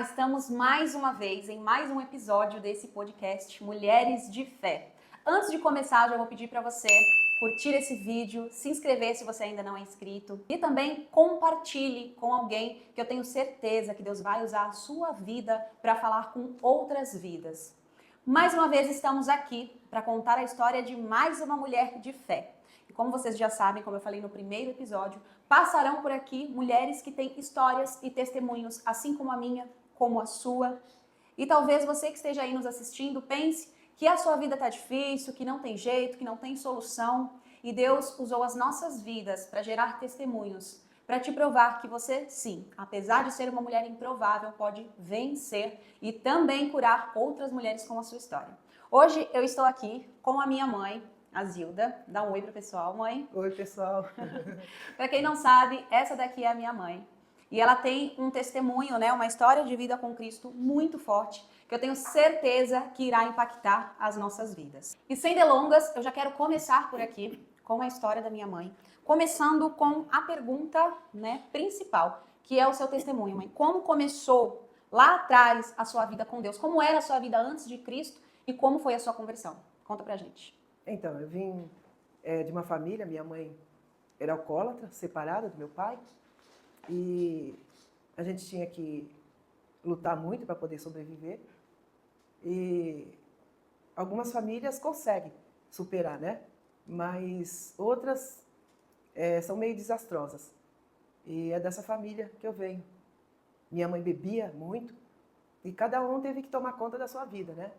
estamos mais uma vez em mais um episódio desse podcast Mulheres de Fé. Antes de começar, já vou pedir para você curtir esse vídeo, se inscrever se você ainda não é inscrito e também compartilhe com alguém que eu tenho certeza que Deus vai usar a sua vida para falar com outras vidas. Mais uma vez estamos aqui para contar a história de mais uma mulher de fé. E como vocês já sabem, como eu falei no primeiro episódio, passarão por aqui mulheres que têm histórias e testemunhos, assim como a minha, como a sua. E talvez você que esteja aí nos assistindo pense que a sua vida está difícil, que não tem jeito, que não tem solução. E Deus usou as nossas vidas para gerar testemunhos, para te provar que você, sim, apesar de ser uma mulher improvável, pode vencer e também curar outras mulheres com a sua história. Hoje eu estou aqui com a minha mãe, a Zilda. Dá um oi pro pessoal, mãe. Oi, pessoal. Para quem não sabe, essa daqui é a minha mãe. E ela tem um testemunho, né, uma história de vida com Cristo muito forte, que eu tenho certeza que irá impactar as nossas vidas. E sem delongas, eu já quero começar por aqui com a história da minha mãe, começando com a pergunta, né, principal, que é o seu testemunho, mãe. Como começou lá atrás a sua vida com Deus? Como era a sua vida antes de Cristo e como foi a sua conversão? Conta pra gente. Então, eu vim de uma família, minha mãe era alcoólatra, separada do meu pai, e a gente tinha que lutar muito para poder sobreviver. E algumas famílias conseguem superar, né? Mas outras são meio desastrosas. E é dessa família que eu venho. Minha mãe bebia muito e cada um teve que tomar conta da sua vida, né?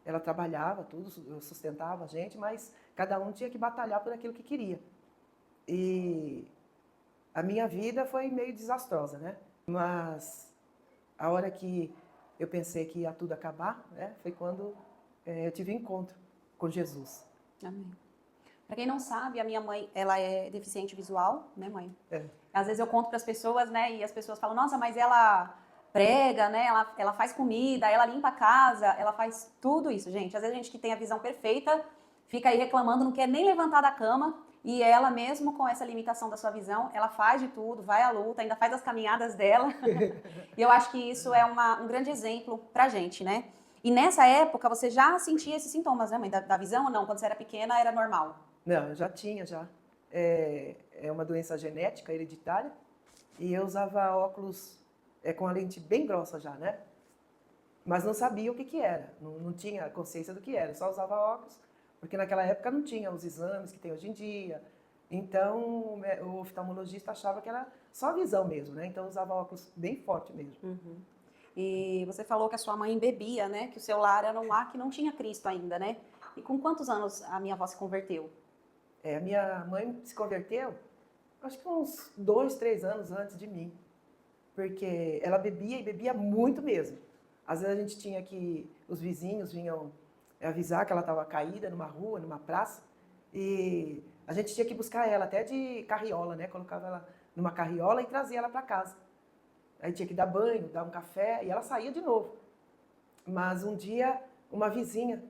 Ela trabalhava, tudo, sustentava a gente, mas cada um tinha que batalhar por aquilo que queria. E a minha vida foi meio desastrosa, né? Mas a hora que eu pensei que ia tudo acabar, né, foi quando eu tive um encontro com Jesus. Amém. Para quem não sabe, a minha mãe, ela é deficiente visual, né, mãe? É. Às vezes eu conto para as pessoas, né, e as pessoas falam, nossa, mas ela prega, né, ela faz comida, ela limpa a casa, ela faz tudo isso, gente. Às vezes a gente que tem a visão perfeita fica aí reclamando, não quer nem levantar da cama, e ela mesmo com essa limitação da sua visão, ela faz de tudo, vai à luta, ainda faz as caminhadas dela. E eu acho que isso é um grande exemplo pra gente, né? E nessa época você já sentia esses sintomas, né, mãe, da visão ou não? Quando você era pequena era normal? Não, eu já tinha, já. É uma doença genética, hereditária, e eu usava óculos com a lente bem grossa já, né? Mas não sabia o que era, não tinha consciência do que era, só usava óculos, porque naquela época não tinha os exames que tem hoje em dia. Então, o oftalmologista achava que era só visão mesmo, né? Então, eu usava óculos bem forte mesmo. Uhum. E você falou que a sua mãe bebia, né? Que o seu lar era um lar que não tinha Cristo ainda, né? E com quantos anos a minha avó se converteu? A minha mãe se converteu, acho que uns 2, 3 anos antes de mim. Porque ela bebia e bebia muito mesmo. Às vezes a gente tinha que, os vizinhos vinham avisar que ela estava caída numa rua, numa praça, e a gente tinha que buscar ela até de carriola, né? Colocava ela numa carriola e trazia ela para casa. Aí tinha que dar banho, dar um café, e ela saía de novo. Mas um dia, uma vizinha,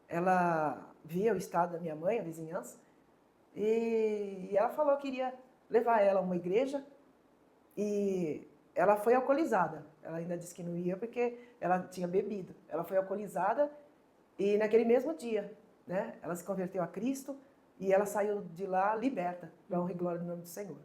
ela via o estado da minha mãe, a vizinhança, e ela falou que iria levar ela a uma igreja, e ela foi alcoolizada. Ela ainda disse que não ia porque ela tinha bebido. Ela foi alcoolizada e naquele mesmo dia, né, ela se converteu a Cristo e ela saiu de lá liberta, para honra e glória do nome do Senhor.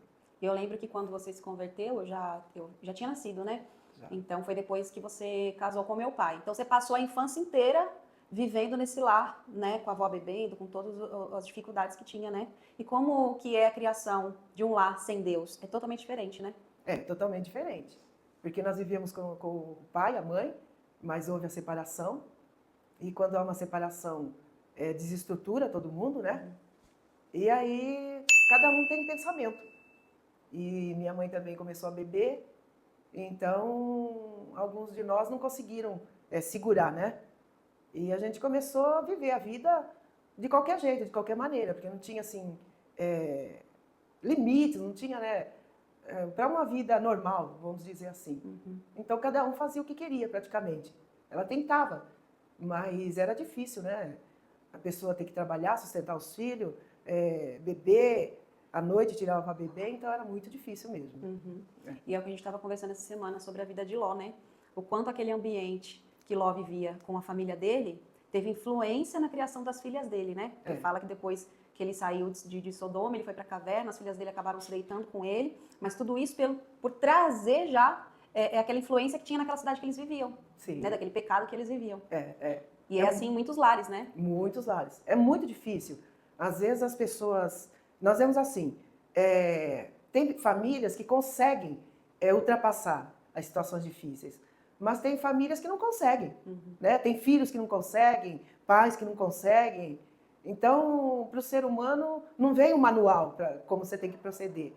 Eu lembro que quando você se converteu, eu já tinha nascido, né? Já. Então foi depois que você casou com meu pai. Então você passou a infância inteira vivendo nesse lar, né? Com a avó bebendo, com todas as dificuldades que tinha, né? E como que é a criação de um lar sem Deus? É totalmente diferente, né? É, totalmente diferente. Porque nós vivíamos com o pai, a mãe, mas houve a separação. E quando há uma separação, desestrutura todo mundo, né? E aí, cada um tem um pensamento. E minha mãe também começou a beber, então alguns de nós não conseguiram segurar, né? E a gente começou a viver a vida de qualquer jeito, de qualquer maneira, porque não tinha, assim, limites, não tinha, né? Para uma vida normal, vamos dizer assim. Uhum. Então, cada um fazia o que queria, praticamente. Ela tentava, mas era difícil, né? A pessoa ter que trabalhar, sustentar os filhos, beber, à noite tirava para beber, então era muito difícil mesmo. Uhum. E é o que a gente estava conversando essa semana sobre a vida de Ló, né? o quanto aquele ambiente que Ló vivia com a família dele teve influência na criação das filhas dele, né? Ele fala que depois que ele saiu de Sodoma, ele foi para a caverna, as filhas dele acabaram se deitando com ele, mas tudo isso por trazer já aquela influência que tinha naquela cidade que eles viviam, né? Daquele pecado que eles viviam. E é assim em muitos lares, né? Muitos lares. É muito difícil. Às vezes as pessoas... Nós vemos assim, tem famílias que conseguem ultrapassar as situações difíceis, mas tem famílias que não conseguem, né? Tem filhos que não conseguem, pais que não conseguem. Então, para o ser humano, não vem um manual para como você tem que proceder.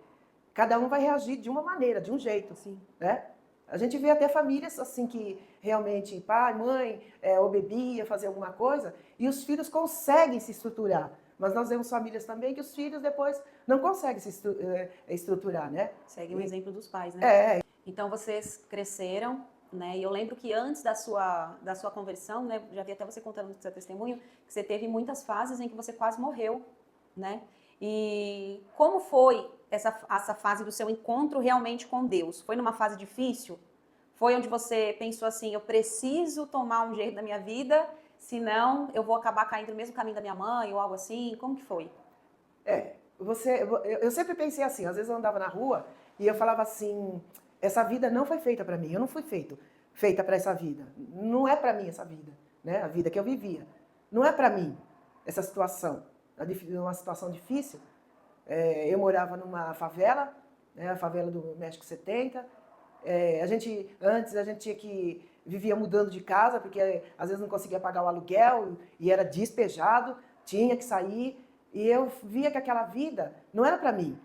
Cada um vai reagir de uma maneira, de um jeito, né? A gente vê até famílias assim que realmente pai, mãe, ou bebia, fazia alguma coisa, e os filhos conseguem se estruturar. Mas nós vemos famílias também que os filhos depois não conseguem se estruturar, né? Segue o exemplo dos pais, né? É. Então vocês cresceram, né? E eu lembro que antes da sua conversão, né? Já vi até você contando no seu testemunho, que você teve muitas fases em que você quase morreu, né? E como foi essa fase do seu encontro realmente com Deus? Foi numa fase difícil? Foi onde você pensou assim, eu preciso tomar um jeito da minha vida, senão eu vou acabar caindo no mesmo caminho da minha mãe ou algo assim? Como que foi? Eu sempre pensei assim, às vezes eu andava na rua e eu falava assim, essa vida não foi feita para mim, eu não fui feita para essa vida. Não é para mim essa vida, né? A vida que eu vivia. Não é para mim essa situação, uma situação difícil. Eu morava numa favela, né? A favela do México 70. Antes a gente tinha que vivia mudando de casa, porque às vezes não conseguia pagar o aluguel e era despejado, tinha que sair. E eu via que aquela vida não era para mim.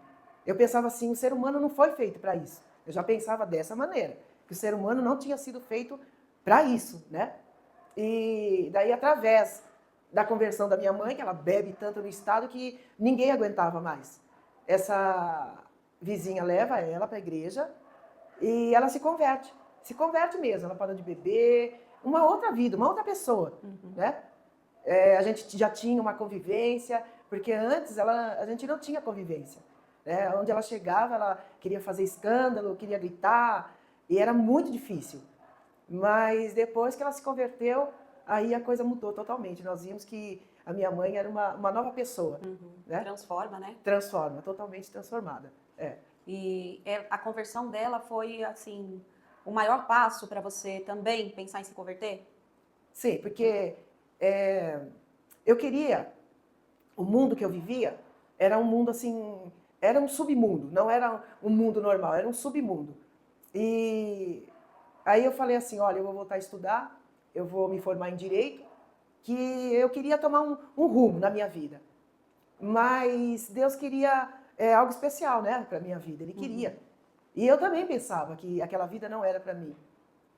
Eu pensava assim, o ser humano não foi feito para isso. Eu já pensava dessa maneira, que o ser humano não tinha sido feito para isso, né? E daí, através da conversão da minha mãe, que ela bebe tanto no estado que ninguém aguentava mais. Essa vizinha leva ela para a igreja e ela se converte mesmo, ela para de beber, uma outra vida, uma outra pessoa, né? A gente já tinha uma convivência, porque antes a gente não tinha convivência. Né? Onde ela chegava, ela queria fazer escândalo, queria gritar, e era muito difícil. Mas depois que ela se converteu, aí a coisa mudou totalmente. Nós vimos que a minha mãe era uma nova pessoa. Né? Transforma, né? Transforma, totalmente transformada. E a conversão dela foi, assim, o maior passo para você também pensar em se converter? Sim, porque eu queria, o mundo que eu vivia era um mundo assim, era um submundo, não era um mundo normal, era um submundo. E aí eu falei assim, olha, eu vou voltar a estudar, eu vou me formar em Direito, que eu queria tomar um rumo na minha vida. Mas Deus queria algo especial, né, para minha vida, Ele queria. E eu também pensava que aquela vida não era para mim.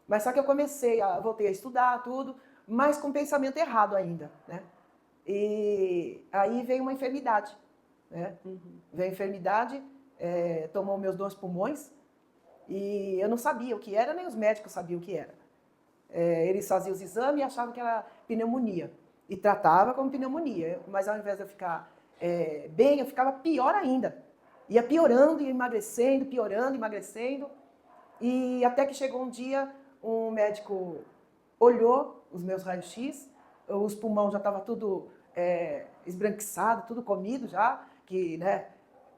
Mas só que eu voltei a estudar tudo, mas com pensamento errado ainda, né? E aí veio uma enfermidade, né? Veio a enfermidade, tomou meus 2 pulmões e eu não sabia o que era, nem os médicos sabiam o que era. Eles faziam os exames e achavam que era pneumonia e tratava como pneumonia, mas ao invés de eu ficar bem, eu ficava pior ainda. Ia piorando e emagrecendo, piorando, emagrecendo. E até que chegou um dia, um médico olhou os meus raios-x, os pulmões já estavam tudo esbranquiçado, tudo comido já, que, né?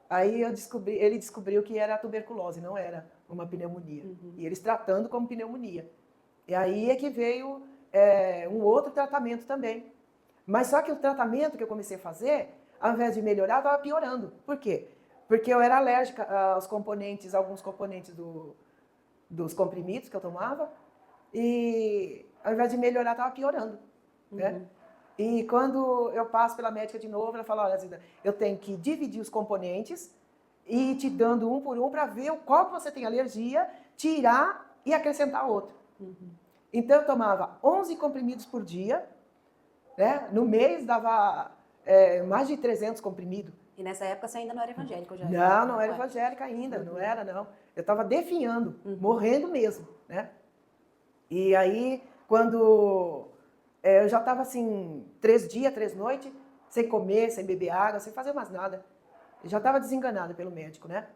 Aí ele descobriu que era tuberculose, não era uma pneumonia. E eles tratando como pneumonia. E aí é que veio um outro tratamento também. Mas só que o tratamento que eu comecei a fazer, ao invés de melhorar, estava piorando. Por quê? Porque eu era alérgica aos componentes, alguns componentes dos comprimidos que eu tomava, e ao invés de melhorar, estava piorando. Né? E quando eu passo pela médica de novo, ela fala, olha, Zida, eu tenho que dividir os componentes e ir te dando um por um para ver qual que você tem alergia, tirar e acrescentar outro. Então eu tomava 11 comprimidos por dia, né? No mês dava mais de 300 comprimidos. E nessa época você ainda não era evangélica, já? Não era evangélica ainda, não era, não. Eu estava definhando, morrendo mesmo, né? E aí, quando eu já estava assim, 3 dias, 3 noites, sem comer, sem beber água, sem fazer mais nada. Eu já estava desenganada pelo médico, né?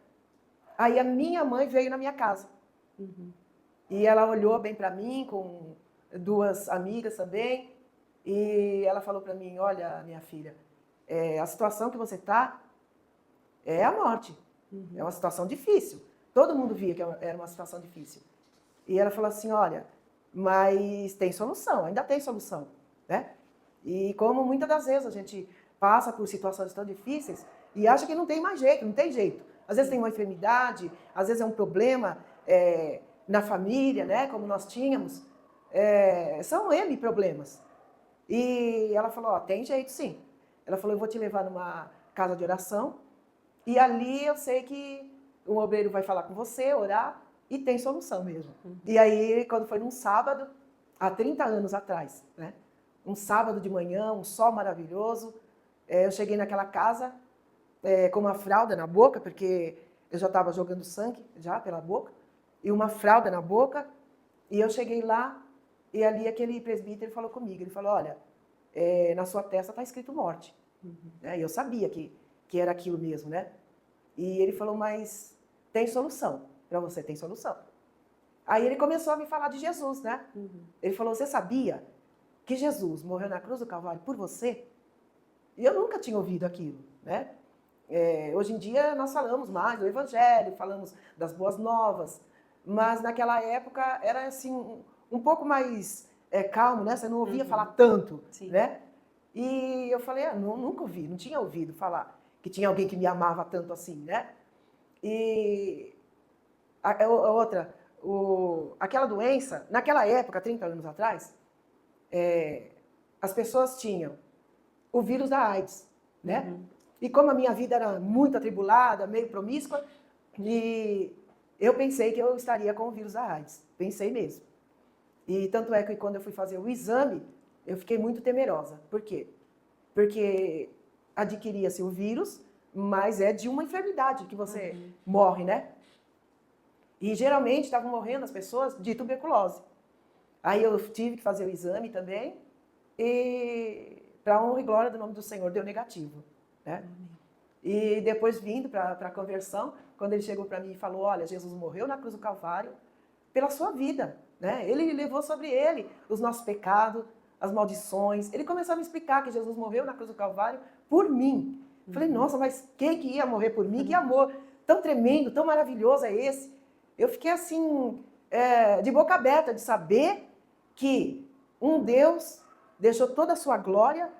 Aí a minha mãe veio na minha casa. E ela olhou bem para mim, com duas amigas também, e ela falou para mim, olha, minha filha, a situação que você está é a morte. É uma situação difícil. Todo mundo via que era uma situação difícil. E ela falou assim, olha, mas tem solução, ainda tem solução, né? E como muitas das vezes a gente passa por situações tão difíceis e acha que não tem mais jeito, não tem jeito. Às vezes tem uma enfermidade, às vezes é um problema na família, né? Como nós tínhamos. São N problemas. E ela falou, ó, tem jeito sim. Ela falou, eu vou te levar numa casa de oração e ali eu sei que o obreiro vai falar com você, orar, e tem solução mesmo. E aí, quando foi num sábado, há 30 anos atrás, né? Um sábado de manhã, um sol maravilhoso, eu cheguei naquela casa com uma fralda na boca, porque eu já estava jogando sangue já pela boca, e uma fralda na boca, e eu cheguei lá, e ali aquele presbítero falou comigo, ele falou, olha, na sua testa está escrito morte. E eu sabia que era aquilo mesmo, né? E ele falou, mas tem solução, para você tem solução. Aí ele começou a me falar de Jesus, né? Ele falou, você sabia que Jesus morreu na cruz do Calvário por você? E eu nunca tinha ouvido aquilo, né? Hoje em dia nós falamos mais do Evangelho, falamos das boas novas, mas naquela época era assim um pouco mais calmo, né? Você não ouvia falar tanto, né? E eu falei, nunca ouvi, não tinha ouvido falar que tinha alguém que me amava tanto assim, né? E aquela doença, naquela época, 30 anos atrás, as pessoas tinham o vírus da AIDS, né? E como a minha vida era muito atribulada, meio promíscua, e eu pensei que eu estaria com o vírus da AIDS. Pensei mesmo. E tanto é que quando eu fui fazer o exame, eu fiquei muito temerosa. Por quê? Porque adquiria-se o vírus, mas é de uma enfermidade que você morre, né? E geralmente estavam morrendo as pessoas de tuberculose. Aí eu tive que fazer o exame também, e para honra e glória do nome do Senhor, deu negativo, né? E depois vindo para a conversão, quando ele chegou para mim e falou, olha, Jesus morreu na cruz do Calvário pela sua vida, né? Ele levou sobre ele os nossos pecados, as maldições. Ele começou a me explicar que Jesus morreu na cruz do Calvário por mim. Falei, nossa, mas quem que ia morrer por mim? Que amor tão tremendo, tão maravilhoso é esse? Eu fiquei assim, de boca aberta de saber que um Deus deixou toda a sua glória,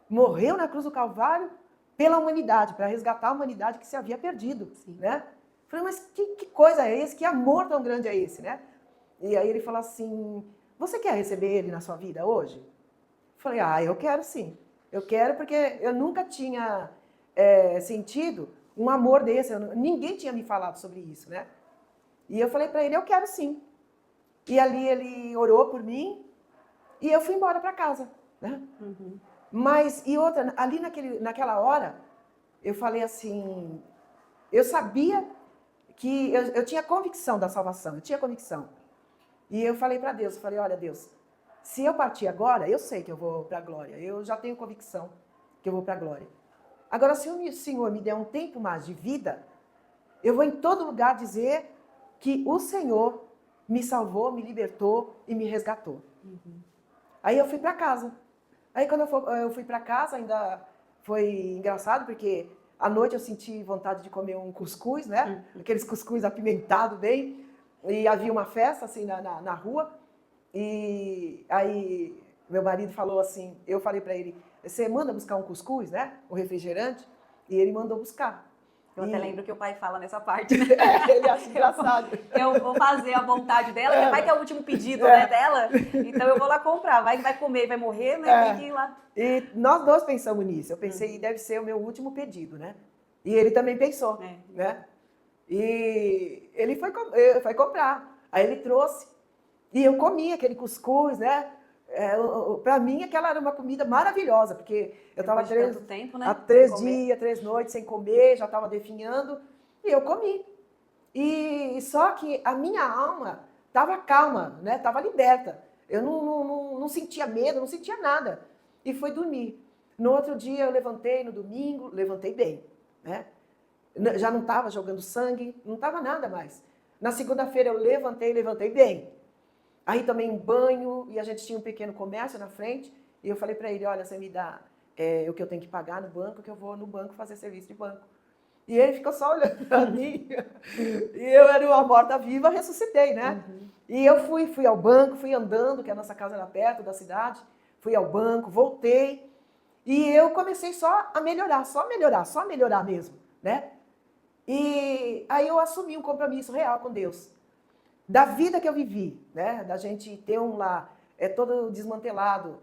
morreu na cruz do Calvário pela humanidade, para resgatar a humanidade que se havia perdido, né? Falei, mas que coisa é esse? Que amor tão grande é esse, né? E aí ele falou assim, você quer receber ele na sua vida hoje? Falei, eu quero sim. Eu quero porque eu nunca tinha sentido um amor desse. Ninguém tinha me falado sobre isso, né? E eu falei para ele, eu quero sim. E ali ele orou por mim e eu fui embora para casa, né? Mas, e outra, ali naquela hora, eu falei assim, eu sabia que eu tinha convicção da salvação, eu tinha convicção. E eu falei para Deus, falei, olha Deus, se eu partir agora, eu sei que eu vou para a glória, eu já tenho convicção que eu vou para a glória. Agora, se o Senhor me der um tempo mais de vida, eu vou em todo lugar dizer que o Senhor me salvou, me libertou e me resgatou. Aí eu fui para casa. Aí quando eu fui para casa, ainda foi engraçado, porque à noite eu senti vontade de comer um cuscuz, né? Aqueles cuscuz apimentados bem. E havia uma festa assim na rua. E aí meu marido falou assim, eu falei para ele, você manda buscar um cuscuz, né? Um refrigerante? E ele mandou buscar. Eu até lembro que o pai fala nessa parte, né? Ele acha engraçado. Eu vou fazer a vontade dela, que vai que é o último pedido, né, dela. Então eu vou lá comprar. Vai que vai comer, vai morrer, né? Tem que ir lá. E nós dois pensamos nisso. Eu pensei, deve ser o meu último pedido, né? E ele também pensou, né? E ele foi comprar. Aí ele trouxe. E eu comi aquele cuscuz, né? Para mim, aquela era uma comida maravilhosa, porque eu estava há 3 dias, 3 noites sem comer, já estava definhando, e eu comi. E só que a minha alma estava calma, né? Estava liberta. Eu não sentia medo, não sentia nada. E fui dormir. No outro dia eu levantei, no domingo, levantei bem, né? Já não estava jogando sangue, não estava nada mais. Na segunda-feira eu levantei bem. Aí tomei um banho e a gente tinha um pequeno comércio na frente. E eu falei para ele, olha, você me dá o que eu tenho que pagar no banco, que eu vou no banco fazer serviço de banco. E ele ficou só olhando para mim. E eu era uma morta-viva, ressuscitei, né? Uhum. E eu fui ao banco, fui andando, que a nossa casa era perto da cidade. Fui ao banco, voltei. E eu comecei só a melhorar, só melhorar mesmo, né? E aí eu assumi um compromisso real com Deus. Da vida que eu vivi, né? Da gente ter um lar todo desmantelado,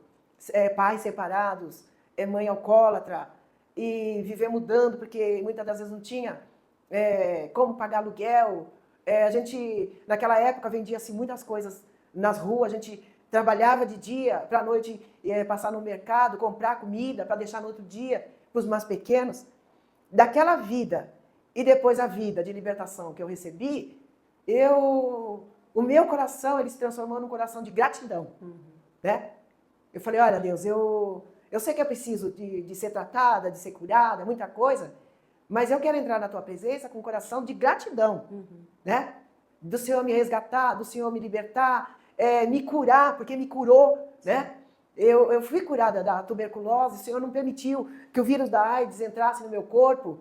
pais separados, mãe alcoólatra, e viver mudando, porque muitas das vezes não tinha como pagar aluguel. A gente, naquela época, vendia-se muitas coisas nas ruas, a gente trabalhava de dia para a noite passar no mercado, comprar comida para deixar no outro dia para os mais pequenos. Daquela vida e depois a vida de libertação que eu recebi, o meu coração ele se transformou num coração de gratidão, né? Eu falei, olha Deus, eu sei que eu preciso de ser tratada, de ser curada, muita coisa, mas eu quero entrar na tua presença com um coração de gratidão, né? Do Senhor me resgatar, do Senhor me libertar, me curar, porque me curou, né? Eu fui curada da tuberculose, o Senhor não permitiu que o vírus da AIDS entrasse no meu corpo.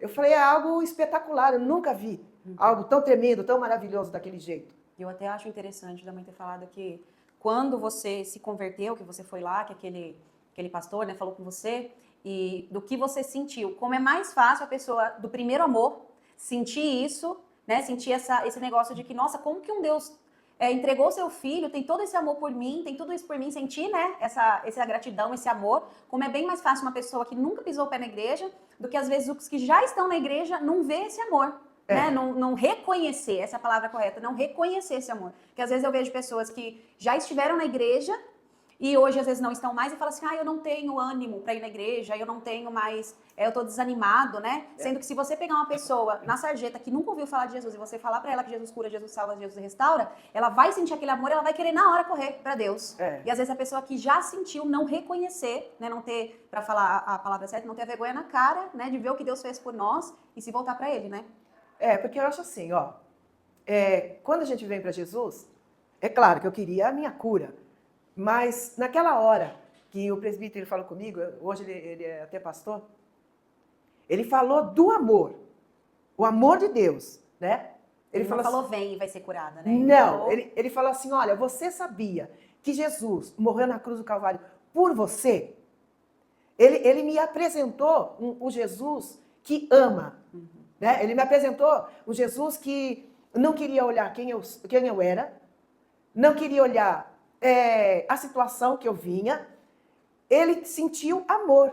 Eu falei, é algo espetacular, eu nunca vi algo tão tremendo, tão maravilhoso daquele jeito. Eu até acho interessante da mãe ter falado que quando você se converteu, que você foi lá, que aquele pastor, né, falou com você, e do que você sentiu. Como é mais fácil a pessoa do primeiro amor sentir isso, né, sentir esse negócio de que, nossa, como que um Deus entregou seu filho, tem todo esse amor por mim, tem tudo isso por mim, sentir, né, essa gratidão, esse amor, como é bem mais fácil uma pessoa que nunca pisou o pé na igreja, do que às vezes os que já estão na igreja não vê esse amor. Né? Não reconhecer, essa é a palavra correta, não reconhecer esse amor. Porque às vezes eu vejo pessoas que já estiveram na igreja e hoje às vezes não estão mais e falam assim, eu não tenho ânimo para ir na igreja, eu não tenho mais, eu tô desanimado, né? Sendo que se você pegar uma pessoa na sarjeta que nunca ouviu falar de Jesus e você falar para ela que Jesus cura, Jesus salva, Jesus restaura, ela vai sentir aquele amor, ela vai querer na hora correr para Deus. E às vezes a pessoa que já sentiu não reconhecer, né, não ter, para falar a palavra certa, não ter vergonha na cara, né, de ver o que Deus fez por nós e se voltar para ele, né? Porque eu acho assim, quando a gente vem para Jesus, é claro que eu queria a minha cura, mas naquela hora que o presbítero falou comigo, hoje ele é até pastor, ele falou do amor, o amor de Deus, né? Ele não falou, vem e vai ser curada, né? Não, ele falou assim, olha, você sabia que Jesus morreu na cruz do Calvário por você? Ele me apresentou o Jesus que ama. Né? Ele me apresentou o Jesus que não queria olhar quem eu era, não queria olhar a situação que eu vinha. Ele sentiu amor,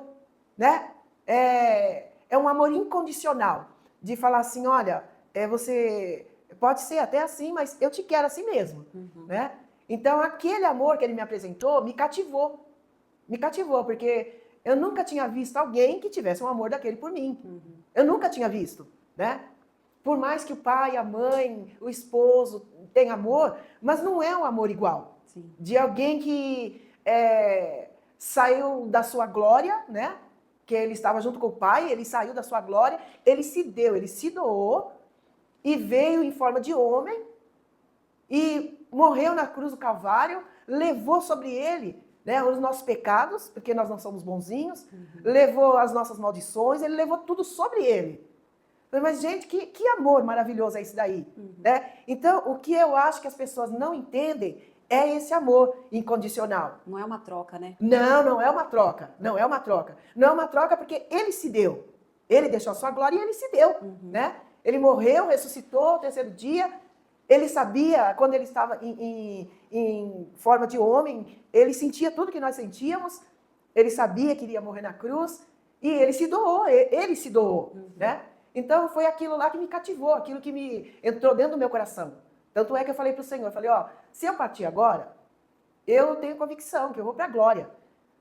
né? É um amor incondicional, de falar assim, olha, você pode ser até assim, mas eu te quero assim mesmo, né? Então, aquele amor que ele me apresentou me cativou, porque eu nunca tinha visto alguém que tivesse um amor daquele por mim. Eu nunca tinha visto, né? Por mais que o pai, a mãe, o esposo tenham amor, mas não é um amor igual. Sim. De alguém que saiu da sua glória, né? Que ele estava junto com o pai, ele saiu da sua glória, ele se deu, ele se doou e veio em forma de homem e morreu na cruz do Calvário, levou sobre ele, né, os nossos pecados, porque nós não somos bonzinhos, levou as nossas maldições, ele levou tudo sobre ele. Mas, gente, que amor maravilhoso é esse daí, né? Então, o que eu acho que as pessoas não entendem é esse amor incondicional. Não é uma troca, né? Não é uma troca, não é uma troca. Não é uma troca porque ele se deu. Ele deixou a sua glória e ele se deu, né? Ele morreu, ressuscitou ao terceiro dia. Ele sabia, quando ele estava em forma de homem, ele sentia tudo que nós sentíamos, ele sabia que iria morrer na cruz, e ele se doou, né? Então, foi aquilo lá que me cativou, aquilo que me entrou dentro do meu coração. Tanto é que eu falei para o Senhor, eu falei, se eu partir agora, eu tenho convicção que eu vou para a glória.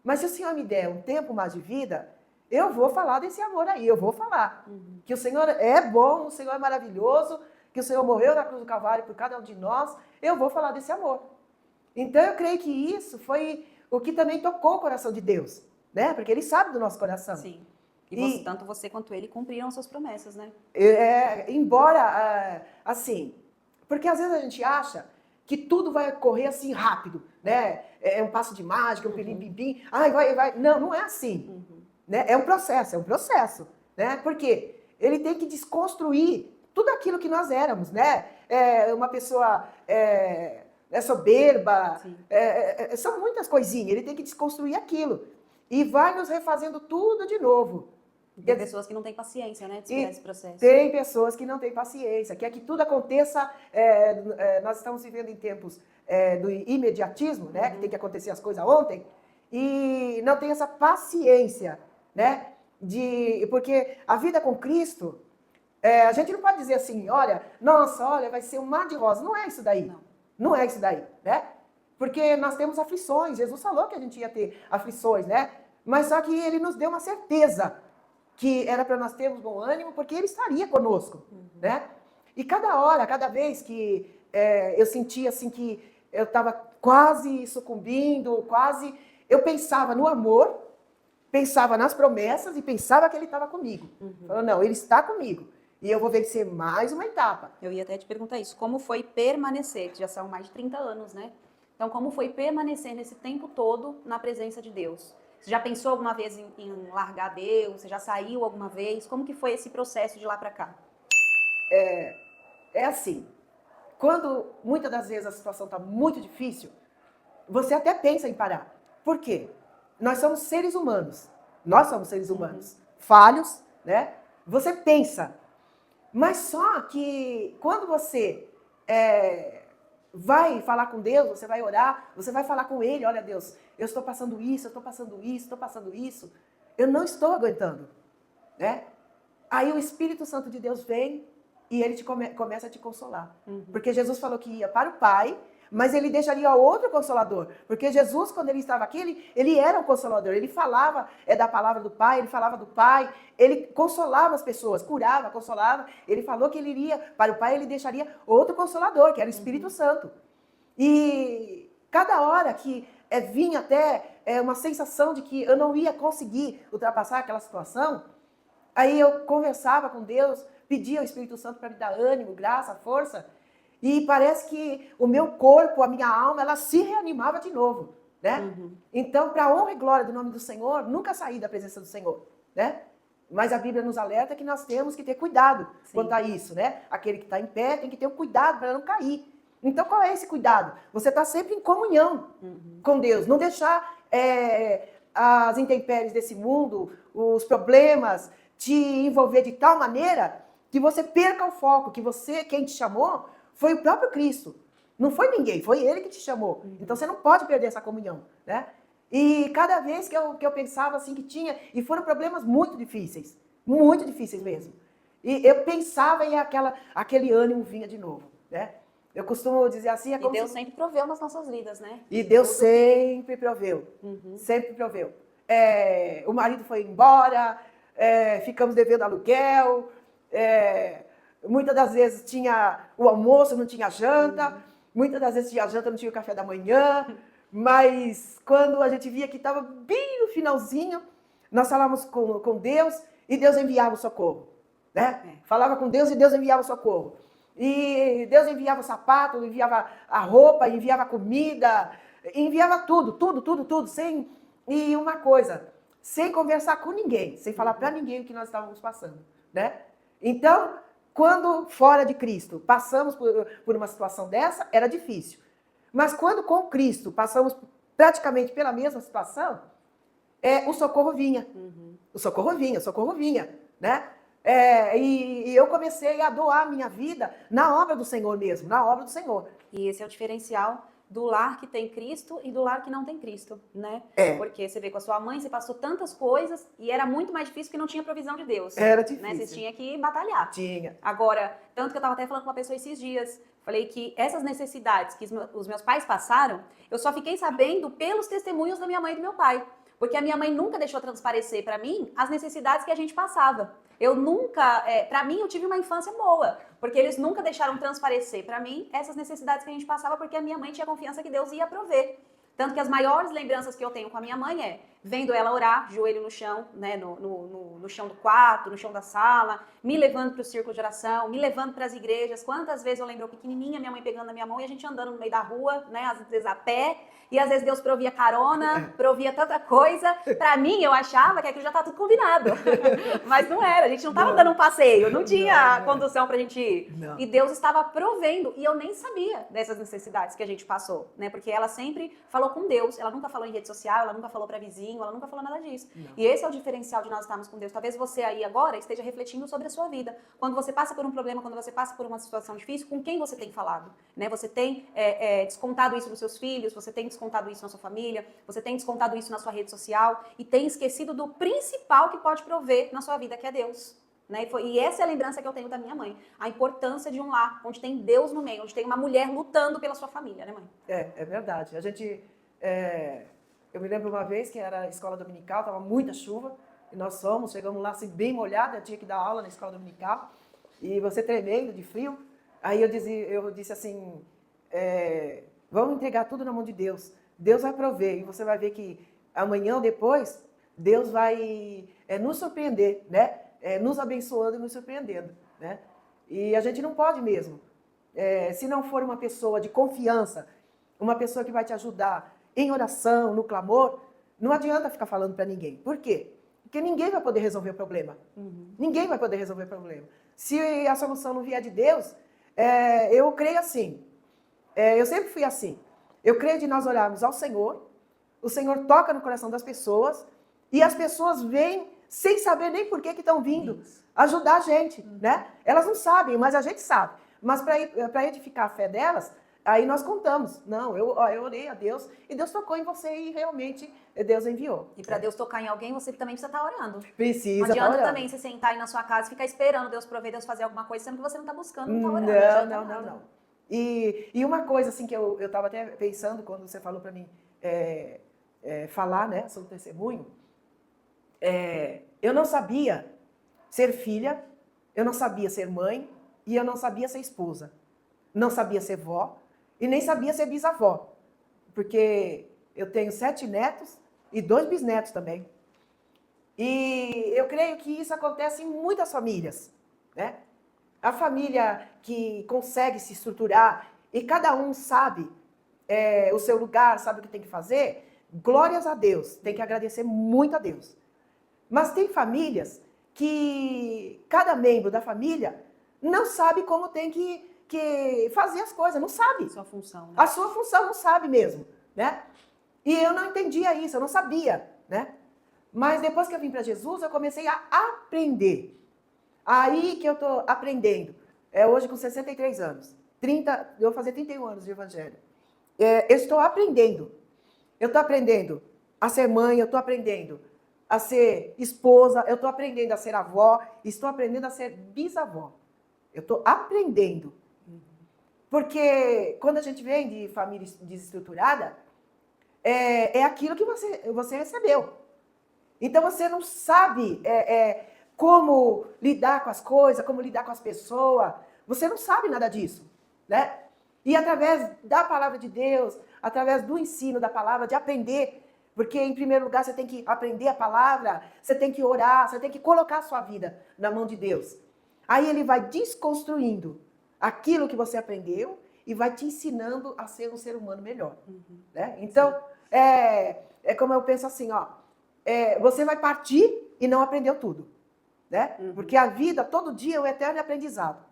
Mas se o Senhor me der um tempo mais de vida, eu vou falar desse amor aí, eu vou falar. Que o Senhor é bom, o Senhor é maravilhoso, que o Senhor morreu na cruz do Calvário por cada um de nós, eu vou falar desse amor. Então, eu creio que isso foi o que também tocou o coração de Deus, né? Porque Ele sabe do nosso coração. Sim. E tanto você quanto Ele cumpriram suas promessas, né? Embora, assim, porque às vezes a gente acha que tudo vai correr assim rápido, né? É um passo de mágica, um pilim-pim-pim. Ai, vai. Não é assim. Né? É um processo. Né? Porque ele tem que desconstruir tudo aquilo que nós éramos, né? Uma pessoa soberba, são muitas coisinhas. Ele tem que desconstruir aquilo. E vai nos refazendo tudo de novo. Tem pessoas que não têm paciência, né, de esperar esse processo. Tem pessoas que não têm paciência, quer que tudo aconteça. Nós estamos vivendo em tempos do imediatismo, né, que tem que acontecer as coisas ontem, e não tem essa paciência, né, porque a vida com Cristo, a gente não pode dizer assim, olha, vai ser um mar de rosas. Não é isso daí. Não é isso daí, né? Porque nós temos aflições. Jesus falou que a gente ia ter aflições, né? Mas só que ele nos deu uma certeza que era para nós termos bom ânimo, porque ele estaria conosco, né? E cada vez que eu sentia assim que eu estava quase sucumbindo, eu pensava no amor, pensava nas promessas e pensava que ele estava comigo. Falou, não, ele está comigo. E eu vou vencer mais uma etapa. Eu ia até te perguntar isso, como foi permanecer? Já são mais de 30 anos, né? Então, como foi permanecer nesse tempo todo na presença de Deus? Você já pensou alguma vez em largar Deus? Você já saiu alguma vez? Como que foi esse processo de lá para cá? É assim, quando muitas das vezes a situação está muito difícil, você até pensa em parar. Por quê? Nós somos seres humanos. Falhos, né? Você pensa. Mas só que quando você vai falar com Deus, você vai orar, você vai falar com Ele, olha Deus, eu estou passando isso, eu não estou aguentando, né? Aí o Espírito Santo de Deus vem e Ele começa a te consolar. Porque Jesus falou que ia para o Pai, mas Ele deixaria outro Consolador. Porque Jesus, quando Ele estava aqui, Ele era um Consolador. Ele falava da palavra do Pai, Ele falava do Pai, Ele consolava as pessoas, curava, consolava. Ele falou que Ele iria para o Pai, Ele deixaria outro Consolador, que era o Espírito Santo. E cada hora que vinha até uma sensação de que eu não ia conseguir ultrapassar aquela situação, aí eu conversava com Deus, pedia ao Espírito Santo para me dar ânimo, graça, força, e parece que o meu corpo, a minha alma, ela se reanimava de novo, né? Então, para a honra e glória do nome do Senhor, nunca sair da presença do Senhor, né? Mas a Bíblia nos alerta que nós temos que ter cuidado quanto a isso, né? Aquele que está em pé tem que ter um cuidado para não cair. Então, qual é esse cuidado? Você está sempre em comunhão com Deus. Não deixar as intempéries desse mundo, os problemas, te envolver de tal maneira que você perca o foco, que quem te chamou, foi o próprio Cristo. Não foi ninguém, foi Ele que te chamou. Então, você não pode perder essa comunhão, né? E cada vez que eu pensava assim que tinha, e foram problemas muito difíceis mesmo. E eu pensava e aquele ânimo vinha de novo, né? Eu costumo dizer assim... E Deus sempre proveu nas nossas vidas, né? E Deus sempre proveu, sempre proveu. O marido foi embora, ficamos devendo aluguel, muitas das vezes tinha o almoço, não tinha janta, muitas das vezes tinha janta, não tinha o café da manhã, mas quando a gente via que estava bem no finalzinho, nós falávamos com Deus e Deus enviava o socorro, né? Falava com Deus e Deus enviava o socorro. E Deus enviava o sapato, enviava a roupa, enviava a comida, enviava tudo, e uma coisa, sem conversar com ninguém, sem falar para ninguém o que nós estávamos passando, né? Então, quando fora de Cristo passamos por uma situação dessa, era difícil. Mas quando com Cristo passamos praticamente pela mesma situação, o socorro vinha. O socorro vinha, né? E eu comecei a doar a minha vida na obra do Senhor mesmo, na obra do Senhor. E esse é o diferencial do lar que tem Cristo e do lar que não tem Cristo, né? Porque você vê com a sua mãe, você passou tantas coisas e era muito mais difícil porque não tinha provisão de Deus. Era difícil. Né? Você tinha que batalhar. Tinha. Agora, tanto que eu estava até falando com uma pessoa esses dias, falei que essas necessidades que os meus pais passaram, eu só fiquei sabendo pelos testemunhos da minha mãe e do meu pai. Porque a minha mãe nunca deixou transparecer para mim as necessidades que a gente passava. Eu nunca, para mim, eu tive uma infância boa, porque eles nunca deixaram transparecer para mim essas necessidades que a gente passava, porque a minha mãe tinha confiança que Deus ia prover. Tanto que as maiores lembranças que eu tenho com a minha mãe vendo ela orar, joelho no chão, né, no chão do quarto, no chão da sala, me levando para o círculo de oração, me levando para as igrejas. Quantas vezes eu lembro eu pequenininha, minha mãe pegando na minha mão e a gente andando no meio da rua, né, às vezes a pé, e às vezes Deus provia carona, provia tanta coisa. Para mim, eu achava que aquilo já estava tudo combinado, mas não era, a gente não estava dando um passeio, não tinha condução para a gente ir. Não. E Deus estava provendo, e eu nem sabia dessas necessidades que a gente passou, né, porque ela sempre falou com Deus, ela nunca falou em rede social, ela nunca falou para vizinho, ela nunca falou nada disso. Não. E esse é o diferencial de nós estarmos com Deus. Talvez você aí agora esteja refletindo sobre a sua vida. Quando você passa por um problema, quando você passa por uma situação difícil, com quem você tem falado? Né? Você tem descontado isso nos seus filhos, você tem descontado isso na sua família, você tem descontado isso na sua rede social e tem esquecido do principal que pode prover na sua vida, que é Deus. Né? E essa é a lembrança que eu tenho da minha mãe. A importância de um lar onde tem Deus no meio, onde tem uma mulher lutando pela sua família, né, mãe? É verdade. A gente... eu me lembro uma vez que era escola dominical, estava muita chuva, e nós chegamos lá assim, bem molhada, eu tinha que dar aula na escola dominical, e você tremendo de frio. Aí eu disse assim, vamos entregar tudo na mão de Deus. Deus vai prover, e você vai ver que amanhã ou depois, Deus vai nos surpreender, né? Nos abençoando e nos surpreendendo, né? E a gente não pode mesmo. Se não for uma pessoa de confiança, uma pessoa que vai te ajudar em oração, no clamor, não adianta ficar falando para ninguém. Por quê? Porque ninguém vai poder resolver o problema. Ninguém vai poder resolver o problema. Se a solução não vier de Deus, eu creio assim. Eu sempre fui assim. Eu creio de nós olharmos ao Senhor, o Senhor toca no coração das pessoas, e as pessoas vêm sem saber nem por que estão vindo ajudar a gente, né? Elas não sabem, mas a gente sabe. Mas para edificar a fé delas, aí nós contamos. Não, eu orei a Deus e Deus tocou em você e realmente Deus enviou. E para Deus tocar em alguém, você também precisa estar orando. Precisa Não adianta orando. também você sentar aí na sua casa e ficar esperando Deus prover, Deus fazer alguma coisa, sendo que você não está buscando, não está orando. Não. E uma coisa assim que eu estava até pensando quando você falou para mim falar, né, sobre o testemunho, eu não sabia ser filha, eu não sabia ser mãe e eu não sabia ser esposa. Não sabia ser vó e nem sabia ser bisavó, porque eu tenho 7 netos e 2 bisnetos também. E eu creio que isso acontece em muitas famílias, né? A família que consegue se estruturar e cada um sabe o seu lugar, sabe o que tem que fazer, glórias a Deus, tem que agradecer muito a Deus. Mas tem famílias que cada membro da família não sabe como tem que fazer as coisas, não sabe. A sua função, né? A sua função não sabe mesmo, né? E eu não entendia isso, eu não sabia, né? Mas depois que eu vim para Jesus, eu comecei a aprender. Aí que eu estou aprendendo. Hoje com 63 anos. Eu vou fazer 31 anos de evangelho. Eu estou aprendendo. Eu estou aprendendo a ser mãe, eu estou aprendendo a ser esposa, eu estou aprendendo a ser avó, estou aprendendo a ser bisavó. Eu estou aprendendo. Porque quando a gente vem de família desestruturada, é aquilo que você recebeu. Então você não sabe como lidar com as coisas, como lidar com as pessoas. Você não sabe nada disso, né? E através da palavra de Deus, através do ensino da palavra, de aprender, porque em primeiro lugar você tem que aprender a palavra, você tem que orar, você tem que colocar a sua vida na mão de Deus. Aí ele vai desconstruindo aquilo que você aprendeu e vai te ensinando a ser um ser humano melhor. Né? Então, como eu penso assim, você vai partir e não aprendeu tudo. Né? Porque a vida, todo dia, é um eterno aprendizado.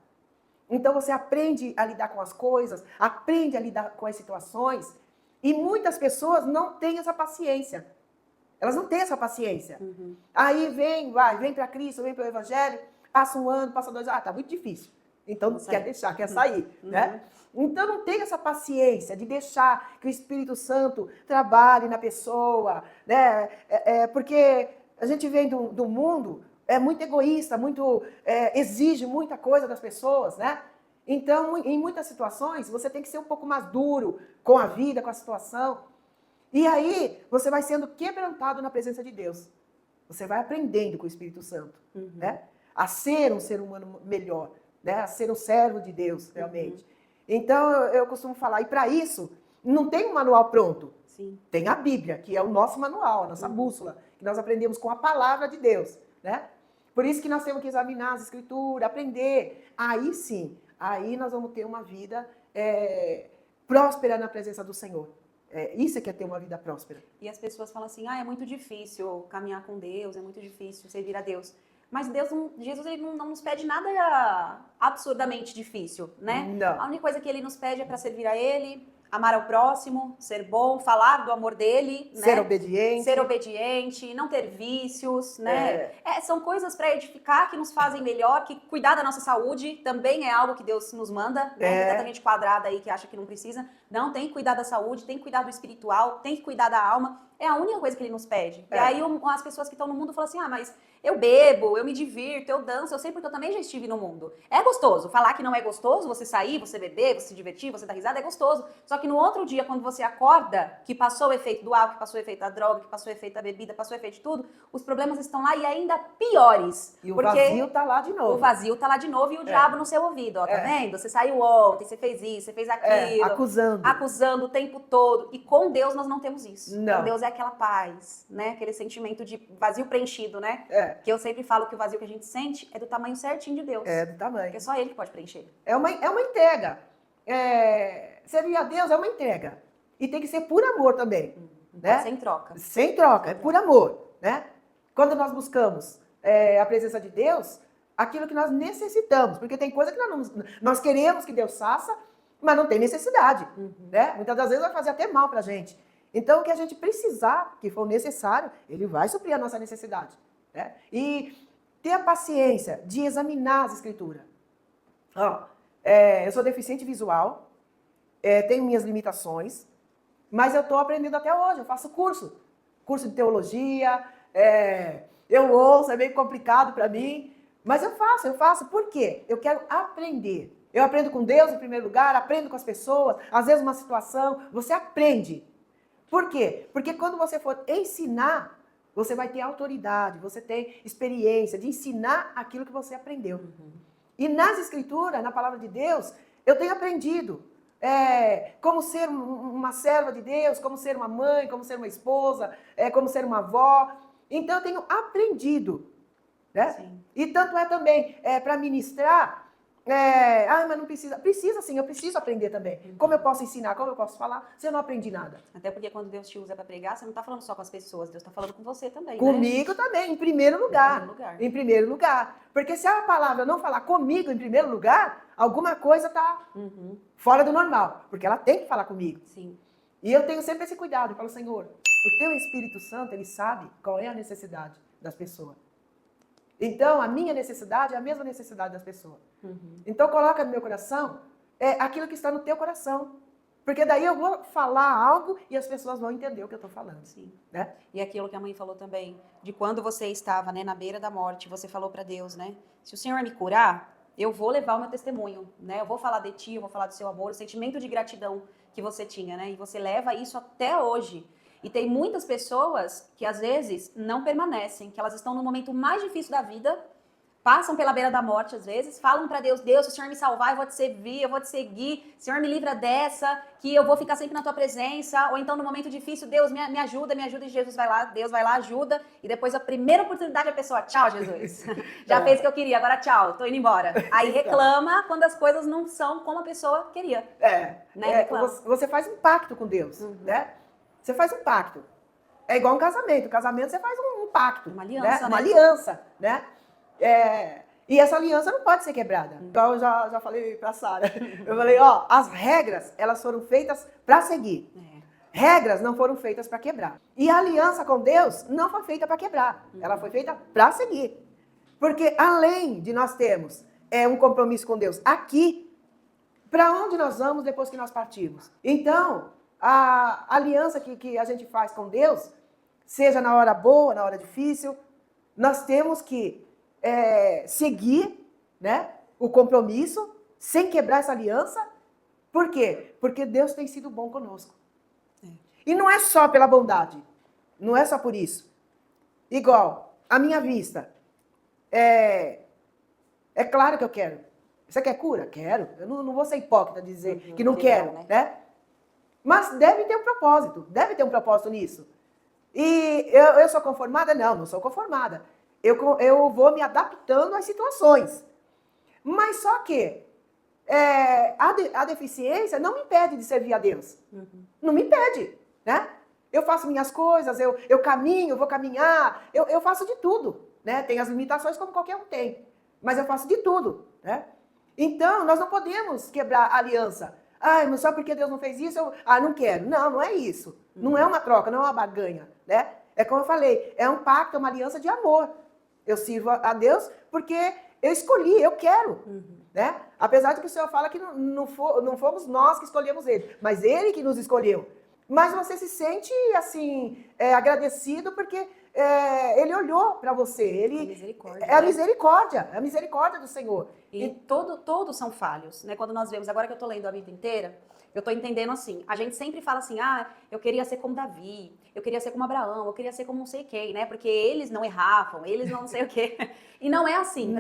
Então, você aprende a lidar com as coisas, aprende a lidar com as situações, e muitas pessoas não têm essa paciência. Elas não têm essa paciência. Aí vem para Cristo, vem para o Evangelho, passa 1 ano, passa 2 anos, tá muito difícil. Então, quer sair, né? Então, não tem essa paciência de deixar que o Espírito Santo trabalhe na pessoa, né? Porque a gente vem do mundo, muito egoísta, exige muita coisa das pessoas, né? Então, em muitas situações, você tem que ser um pouco mais duro com a vida, com a situação. E aí, você vai sendo quebrantado na presença de Deus. Você vai aprendendo com o Espírito Santo, né? A ser um ser humano melhor, né? A ser um servo de Deus, realmente. Então, eu costumo falar, e para isso, não tem um manual pronto. Sim. Tem a Bíblia, que é o nosso manual, a nossa bússola, que nós aprendemos com a palavra de Deus, né? Por isso que nós temos que examinar as escrituras, aprender. Aí sim, aí nós vamos ter uma vida próspera na presença do Senhor. Isso que é ter uma vida próspera. E as pessoas falam assim, é muito difícil caminhar com Deus, é muito difícil servir a Deus. Mas Jesus ele não nos pede nada absurdamente difícil, né? Não. A única coisa que ele nos pede é para servir a ele, amar ao próximo, ser bom, falar do amor dele, né? Ser obediente, não ter vícios, né? São coisas para edificar que nos fazem melhor, que cuidar da nossa saúde também é algo que Deus nos manda, né? Tem tanta gente quadrada aí que acha que não precisa. Não, tem que cuidar da saúde, tem que cuidar do espiritual, tem que cuidar da alma. É a única coisa que ele nos pede. E aí as pessoas que estão no mundo falam assim, mas eu bebo, eu me divirto, eu danço, eu sei porque eu também já estive no mundo. É gostoso. Falar que não é gostoso, você sair, você beber, você se divertir, você dar risada, é gostoso. Só que no outro dia, quando você acorda, que passou o efeito do álcool, que passou o efeito da droga, que passou o efeito da bebida, passou o efeito de tudo, os problemas estão lá e ainda piores. E o vazio tá lá de novo. O vazio tá lá de novo e o diabo no seu ouvido, ó, tá vendo? Você saiu ontem, você fez isso, você fez aquilo. Acusando o tempo todo. E com Deus nós não temos isso. Não. Com Deus é aquela paz, né? Aquele sentimento de vazio preenchido, né? Que eu sempre falo que o vazio que a gente sente é do tamanho certinho de Deus. É do tamanho. Porque é só Ele que pode preencher. É uma entrega. Servir a Deus é uma entrega. E tem que ser por amor também. Né? Sem troca. Sem troca, é por amor. Né? Quando nós buscamos a presença de Deus, aquilo que nós necessitamos. Porque tem coisa que nós queremos que Deus faça, mas não tem necessidade. Né? Muitas das vezes vai fazer até mal pra gente. Então, o que a gente precisar, que for necessário, Ele vai suprir a nossa necessidade. Né? E ter a paciência de examinar as escrituras. Eu sou deficiente visual, tenho minhas limitações, mas eu estou aprendendo até hoje, eu faço curso de teologia, eu ouço, é meio complicado para mim, mas eu faço. Por quê? Eu quero aprender. Eu aprendo com Deus em primeiro lugar, aprendo com as pessoas, às vezes uma situação, você aprende. Por quê? Porque quando você for ensinar, você vai ter autoridade, você tem experiência de ensinar aquilo que você aprendeu. E nas escrituras, na palavra de Deus, eu tenho aprendido como ser uma serva de Deus, como ser uma mãe, como ser uma esposa, como ser uma avó. Então, eu tenho aprendido. Né? Sim. E tanto é também para ministrar. Mas não precisa. Precisa sim, eu preciso aprender também. Como eu posso ensinar, como eu posso falar, se eu não aprendi nada? Até porque quando Deus te usa para pregar, você não está falando só com as pessoas, Deus está falando com você também, Comigo também, em primeiro lugar. Em primeiro lugar. Porque se a palavra não falar comigo em primeiro lugar, alguma coisa está fora do normal. Porque ela tem que falar comigo. Sim. E eu tenho sempre esse cuidado. Eu falo, Senhor, o teu Espírito Santo, ele sabe qual é a necessidade das pessoas. Então, a minha necessidade é a mesma necessidade das pessoas. Então, coloca no meu coração aquilo que está no teu coração. Porque daí eu vou falar algo e as pessoas vão entender o que eu estou falando. Sim. Né? E aquilo que a mãe falou também, de quando você estava, né, na beira da morte, você falou para Deus, né? Se o Senhor me curar, eu vou levar o meu testemunho, né? Eu vou falar de ti, eu vou falar do seu amor, o sentimento de gratidão que você tinha, né? E você leva isso até hoje. E tem muitas pessoas que, às vezes, não permanecem, que elas estão no momento mais difícil da vida, passam pela beira da morte, às vezes, falam para Deus, Deus, se o Senhor me salvar, eu vou te servir, eu vou te seguir, Senhor, me livra dessa, que eu vou ficar sempre na tua presença, ou então, no momento difícil, Deus, me ajuda, e Jesus vai lá, Deus vai lá, ajuda, e depois, a primeira oportunidade, a pessoa, tchau, Jesus, já fez o que eu queria, agora tchau, tô indo embora. Aí reclama quando as coisas não são como a pessoa queria. Né? Você faz um pacto com Deus, né? Você faz um pacto. É igual um casamento. Casamento você faz um pacto. Uma aliança, né? Uma aliança, né? E essa aliança não pode ser quebrada. Então, eu já falei pra Sara. Eu falei, as regras, elas foram feitas para seguir. Regras não foram feitas para quebrar. E a aliança com Deus não foi feita para quebrar. Ela foi feita para seguir. Porque além de nós termos um compromisso com Deus aqui, para onde nós vamos depois que nós partirmos? Então, a aliança que a gente faz com Deus, seja na hora boa, na hora difícil, nós temos que seguir, né, o compromisso, sem quebrar essa aliança. Por quê? Porque Deus tem sido bom conosco. E não é só pela bondade, não é só por isso. Igual, a minha vista, é claro que eu quero. Você quer cura? Quero. Eu não vou ser hipócrita de dizer que não quero, né? Mas deve ter um propósito nisso. E eu sou conformada? Não sou conformada. Eu vou me adaptando às situações. Mas só que a deficiência não me impede de servir a Deus. Não me impede, né? Eu faço minhas coisas, eu caminho, vou caminhar, eu faço de tudo, né? Tem as limitações como qualquer um tem, mas eu faço de tudo, né? Então, nós não podemos quebrar a aliança. Mas só porque Deus não fez isso, não quero. Não é isso. Não é uma troca, não é uma barganha, né? É como eu falei, é um pacto, é uma aliança de amor. Eu sirvo a Deus porque eu escolhi, eu quero, né? Apesar de que o Senhor fala que não fomos nós que escolhemos Ele, mas Ele que nos escolheu. Mas você se sente, assim, agradecido porque Ele olhou para você. É a misericórdia do Senhor. E todos são falhos, né? Quando nós vemos, agora que eu tô lendo a Bíblia inteira, eu tô entendendo assim, a gente sempre fala assim, eu queria ser como Davi, eu queria ser como Abraão, eu queria ser como não sei quem, né? Porque eles não erravam, eles não sei o quê. E não é assim.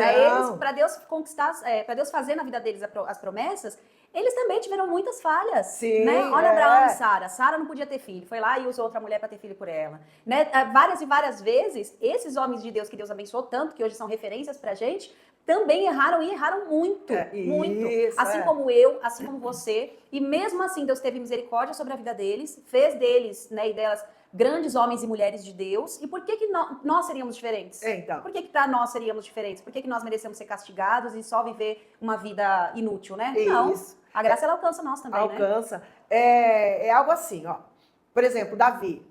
Para Deus conquistar, para Deus fazer na vida deles as promessas, eles também tiveram muitas falhas. Sim, né? Olha Abraão e Sara. Sara não podia ter filho, foi lá e usou outra mulher para ter filho por ela. Né? Várias e várias vezes, esses homens de Deus que Deus abençoou tanto, que hoje são referências pra gente, também erraram e erraram muito, muito. Assim como eu, assim como você. E mesmo assim, Deus teve misericórdia sobre a vida deles, fez deles, né, e delas grandes homens e mulheres de Deus. E por que nós seríamos diferentes? Então. Por que para nós seríamos diferentes? Por que nós merecemos ser castigados e só viver uma vida inútil, né? Não. A graça, ela alcança nós também, alcança. Né? É algo assim, ó. Por exemplo, Davi.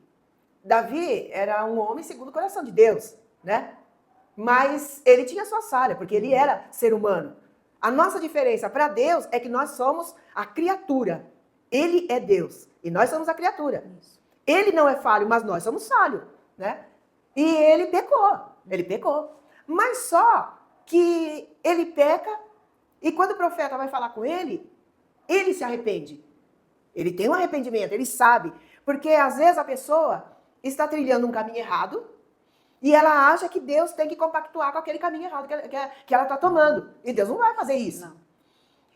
Davi era um homem segundo o coração de Deus, né? Mas ele tinha sua falha, porque ele era ser humano. A nossa diferença para Deus é que nós somos a criatura. Ele é Deus e nós somos a criatura. Isso. Ele não é falho, mas nós somos falhos, né? E ele pecou. Mas só que ele peca e quando o profeta vai falar com ele se arrepende. Ele tem um arrependimento, ele sabe. Porque às vezes a pessoa está trilhando um caminho errado e ela acha que Deus tem que compactuar com aquele caminho errado que ela está tomando. E Deus não vai fazer isso. Não.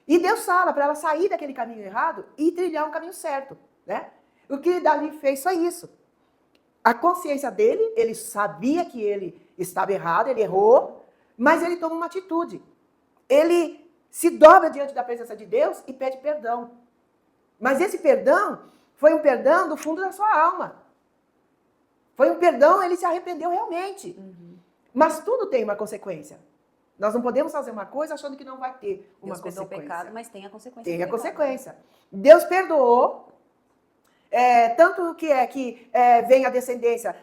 E Deus fala para ela sair daquele caminho errado e trilhar um caminho certo, né? O que Davi fez foi isso. A consciência dele, ele sabia que ele estava errado, ele errou, mas ele toma uma atitude. Ele se dobra diante da presença de Deus e pede perdão. Mas esse perdão foi um perdão do fundo da sua alma. Foi um perdão, ele se arrependeu realmente. Mas tudo tem uma consequência. Nós não podemos fazer uma coisa achando que não vai ter uma consequência. Deus perdoou o pecado, mas tem a consequência. Tem a consequência. Deus perdoou. Tanto que vem a descendência,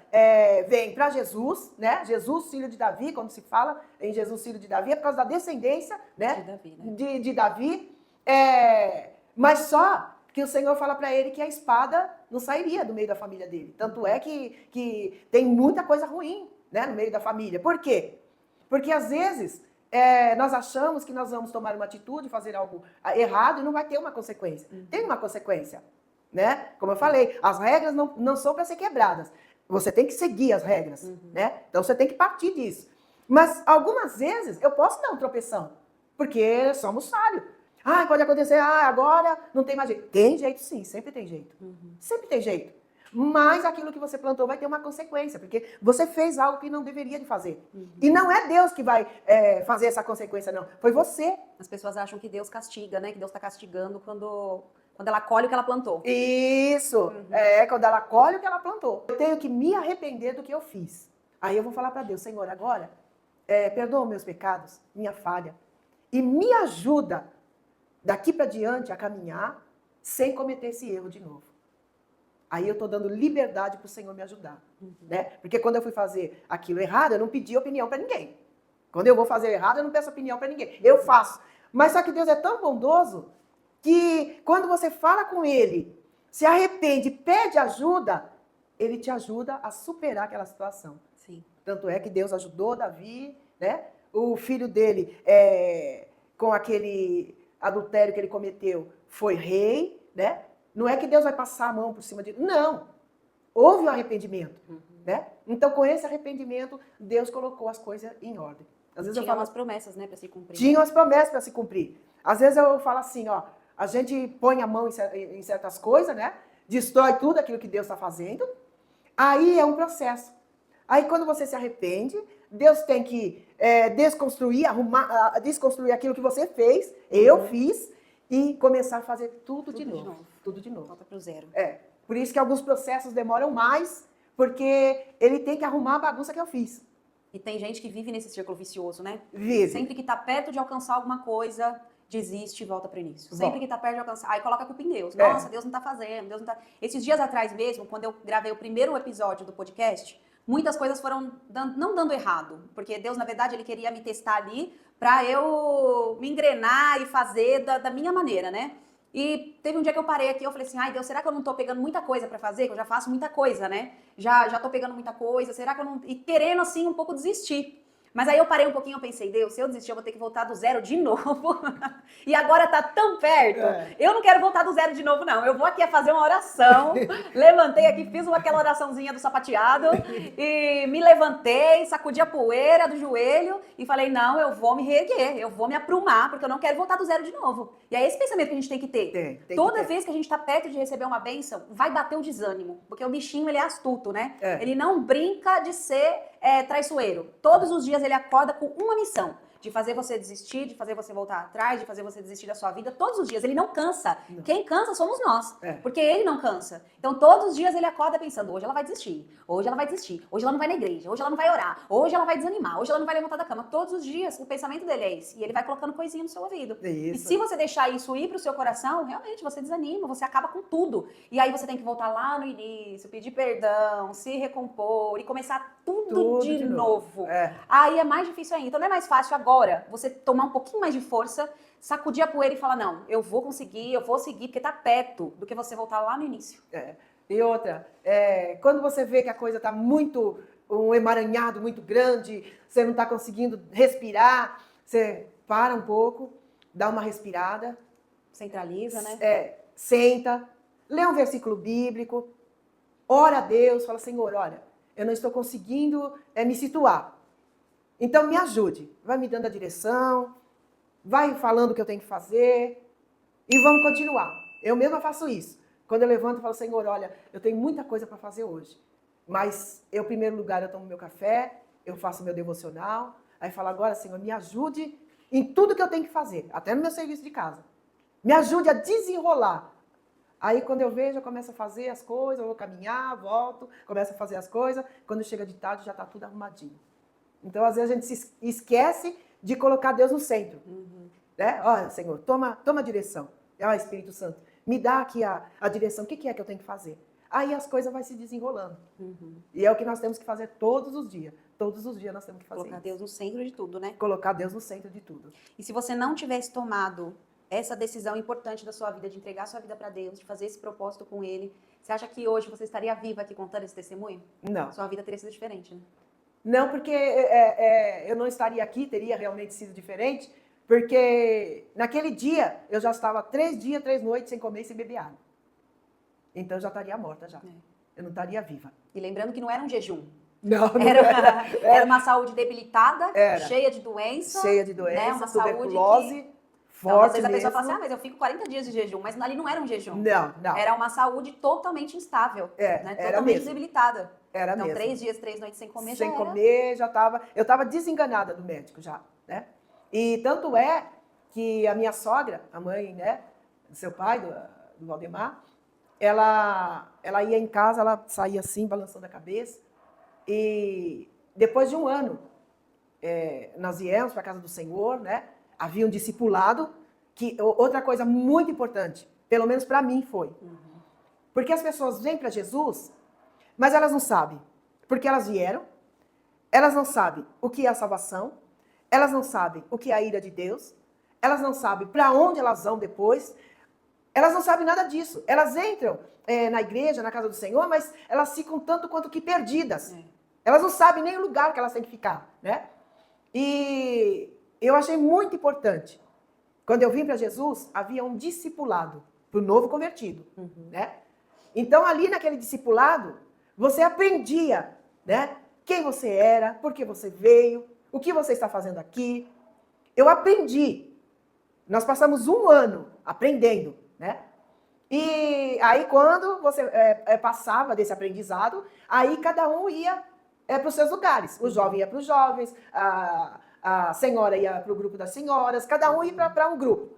vem para Jesus, né? Jesus, filho de Davi, quando se fala em Jesus, filho de Davi, é por causa da descendência, né? De Davi, né? De Davi. Mas só que o Senhor fala para ele que a espada não sairia do meio da família dele. Tanto é que tem muita coisa ruim, né, no meio da família. Por quê? Porque às vezes nós achamos que nós vamos tomar uma atitude, fazer algo errado e não vai ter uma consequência. Tem uma consequência. Né? Como eu falei, as regras não são para ser quebradas. Você tem que seguir as regras, né? Então você tem que partir disso. Mas algumas vezes eu posso dar um tropeção, porque somos falhos. Pode acontecer, agora não tem mais jeito. Tem jeito sim, sempre tem jeito. Sempre tem jeito. Mas aquilo que você plantou vai ter uma consequência, porque você fez algo que não deveria de fazer. E não é Deus que vai fazer essa consequência, não. Foi você. As pessoas acham que Deus castiga, né? Que Deus está castigando quando ela colhe o que ela plantou. Isso, quando ela colhe o que ela plantou. Eu tenho que me arrepender do que eu fiz. Aí eu vou falar para Deus, Senhor, agora, perdoa meus pecados, minha falha, e me ajuda daqui para diante a caminhar sem cometer esse erro de novo. Aí eu estou dando liberdade para o Senhor me ajudar. Né? Porque quando eu fui fazer aquilo errado, eu não pedi opinião para ninguém. Quando eu vou fazer errado, eu não peço opinião para ninguém. Eu faço. Mas só que Deus é tão bondoso que quando você fala com ele, se arrepende, pede ajuda, ele te ajuda a superar aquela situação. Sim. Tanto é que Deus ajudou Davi, né? O filho dele, com aquele adultério que ele cometeu, foi rei, né? Não é que Deus vai passar a mão por cima dele. Não. Houve um arrependimento, né? Então, com esse arrependimento, Deus colocou as coisas em ordem. Às vezes tinha umas promessas, né, para se cumprir. Tinha umas promessas para se cumprir. Às vezes eu falo assim, ó, a gente põe a mão em certas coisas, né? Destrói tudo aquilo que Deus está fazendo. Aí é um processo. Aí quando você se arrepende, Deus tem que desconstruir, desconstruir aquilo que você fez, eu fiz, e começar a fazer tudo de novo. Tudo de novo. Volta pro zero. Por isso que alguns processos demoram mais, porque ele tem que arrumar a bagunça que eu fiz. E tem gente que vive nesse círculo vicioso, né? Vive. Sempre que tá perto de alcançar alguma coisa, desiste e volta pro início. Volta. Sempre que tá perto de alcançar, aí coloca a culpa em Deus. Nossa, Deus não tá fazendo, Deus não tá... Esses dias atrás mesmo, quando eu gravei o primeiro episódio do podcast, muitas coisas foram não dando errado, porque Deus, na verdade, ele queria me testar ali pra eu me engrenar e fazer da minha maneira, né? E teve um dia que eu parei aqui, eu falei assim, ai Deus, será que eu não tô pegando muita coisa pra fazer? Que eu já faço muita coisa, né? Já tô pegando muita coisa, será que eu não... E querendo, assim, um pouco desistir. Mas aí eu parei um pouquinho, eu pensei, Deus, se eu desistir, eu vou ter que voltar do zero de novo. E agora tá tão perto. Eu não quero voltar do zero de novo, não. Eu vou aqui fazer uma oração. Levantei aqui, fiz aquela oraçãozinha do sapateado. E me levantei, sacudi a poeira do joelho. E falei, não, eu vou me reerguer. Eu vou me aprumar, porque eu não quero voltar do zero de novo. E é esse pensamento que a gente tem que ter. Toda vez que a gente tá perto de receber uma bênção, vai bater o desânimo. Porque o bichinho, ele é astuto, né? Ele não brinca de ser traiçoeiro. Todos os dias ele acorda com uma missão. De fazer você desistir, de fazer você voltar atrás, de fazer você desistir da sua vida. Todos os dias. Ele não cansa. Não. Quem cansa somos nós. Porque ele não cansa. Então, todos os dias ele acorda pensando, hoje ela vai desistir. Hoje ela vai desistir. Hoje ela não vai na igreja. Hoje ela não vai orar. Hoje ela vai desanimar. Hoje ela não vai levantar da cama. Todos os dias o pensamento dele é esse. E ele vai colocando coisinha no seu ouvido. Isso. E se você deixar isso ir pro seu coração, realmente você desanima. Você acaba com tudo. E aí você tem que voltar lá no início, pedir perdão, se recompor e começar tudo de novo. Aí é mais difícil ainda. Então não é mais fácil agora você tomar um pouquinho mais de força, sacudir a poeira e falar, não, eu vou conseguir, eu vou seguir, porque tá perto, do que você voltar lá no início. E outra, quando você vê que a coisa tá muito, um emaranhado muito grande, você não tá conseguindo respirar, você para um pouco, dá uma respirada. Centraliza, né? Senta, lê um versículo bíblico, ora a Deus, fala, Senhor, olha, eu não estou conseguindo me situar. Então, me ajude. Vai me dando a direção, vai falando o que eu tenho que fazer e vamos continuar. Eu mesma faço isso. Quando eu levanto, eu falo, Senhor, olha, eu tenho muita coisa para fazer hoje. Mas, em primeiro lugar, eu tomo meu café, eu faço meu devocional. Aí falo, agora, Senhor, me ajude em tudo que eu tenho que fazer, até no meu serviço de casa. Me ajude a desenrolar. Aí, quando eu vejo, eu começo a fazer as coisas, eu vou caminhar, volto, começo a fazer as coisas. Quando chega de tarde, já está tudo arrumadinho. Então, às vezes, a gente se esquece de colocar Deus no centro. Né? Olha, Senhor, toma a direção. Espírito Santo, me dá aqui a direção. O que é que eu tenho que fazer? Aí as coisas vão se desenrolando. E é o que nós temos que fazer todos os dias. Todos os dias nós temos que fazer Colocar Deus no centro de tudo, né? Colocar Deus no centro de tudo. E se você não tivesse tomado essa decisão importante da sua vida, de entregar a sua vida para Deus, de fazer esse propósito com Ele, você acha que hoje você estaria viva aqui contando esse testemunho? Não. Sua vida teria sido diferente, né? Não, porque eu não estaria aqui, teria realmente sido diferente, porque naquele dia eu já estava 3 dias, 3 noites sem comer e sem beber água. Então eu já estaria morta já. Eu não estaria viva. E lembrando que não era um jejum. Não, era uma saúde debilitada, cheia de doença. Cheia de doença, né? Uma tuberculose, saúde que... forte então, às vezes a mesmo. pessoa fala assim, mas eu fico 40 dias de jejum. Mas ali não era um jejum. Não. Era uma saúde totalmente instável. Né? Era totalmente mesmo. debilitada. Era então, mesmo. 3 dias, 3 noites sem comer sem já era. comer, eu estava desenganada do médico já, né? E tanto é que a minha sogra, a mãe, né, do seu pai, do Valdemar, ela ia em casa, ela saía assim, balançando a cabeça. E depois de 1 ano, nós viemos para a casa do Senhor, né? Havia um discipulado, que outra coisa muito importante, pelo menos para mim foi. Porque as pessoas vêm para Jesus, mas elas não sabem porque elas vieram, elas não sabem o que é a salvação, elas não sabem o que é a ira de Deus, elas não sabem para onde elas vão depois, elas não sabem nada disso. Elas entram na igreja, na casa do Senhor, mas elas ficam tanto quanto que perdidas. Elas não sabem nem o lugar que elas têm que ficar, né? E eu achei muito importante. Quando eu vim para Jesus, havia um discipulado para o novo convertido, né? Então, ali naquele discipulado, você aprendia, né? Quem você era, por que você veio, o que você está fazendo aqui. Eu aprendi. Nós passamos um ano aprendendo, né? E aí, quando você passava desse aprendizado, aí cada um ia para os seus lugares. O jovem ia para os jovens, a senhora ia para o grupo das senhoras, cada um ia para um grupo.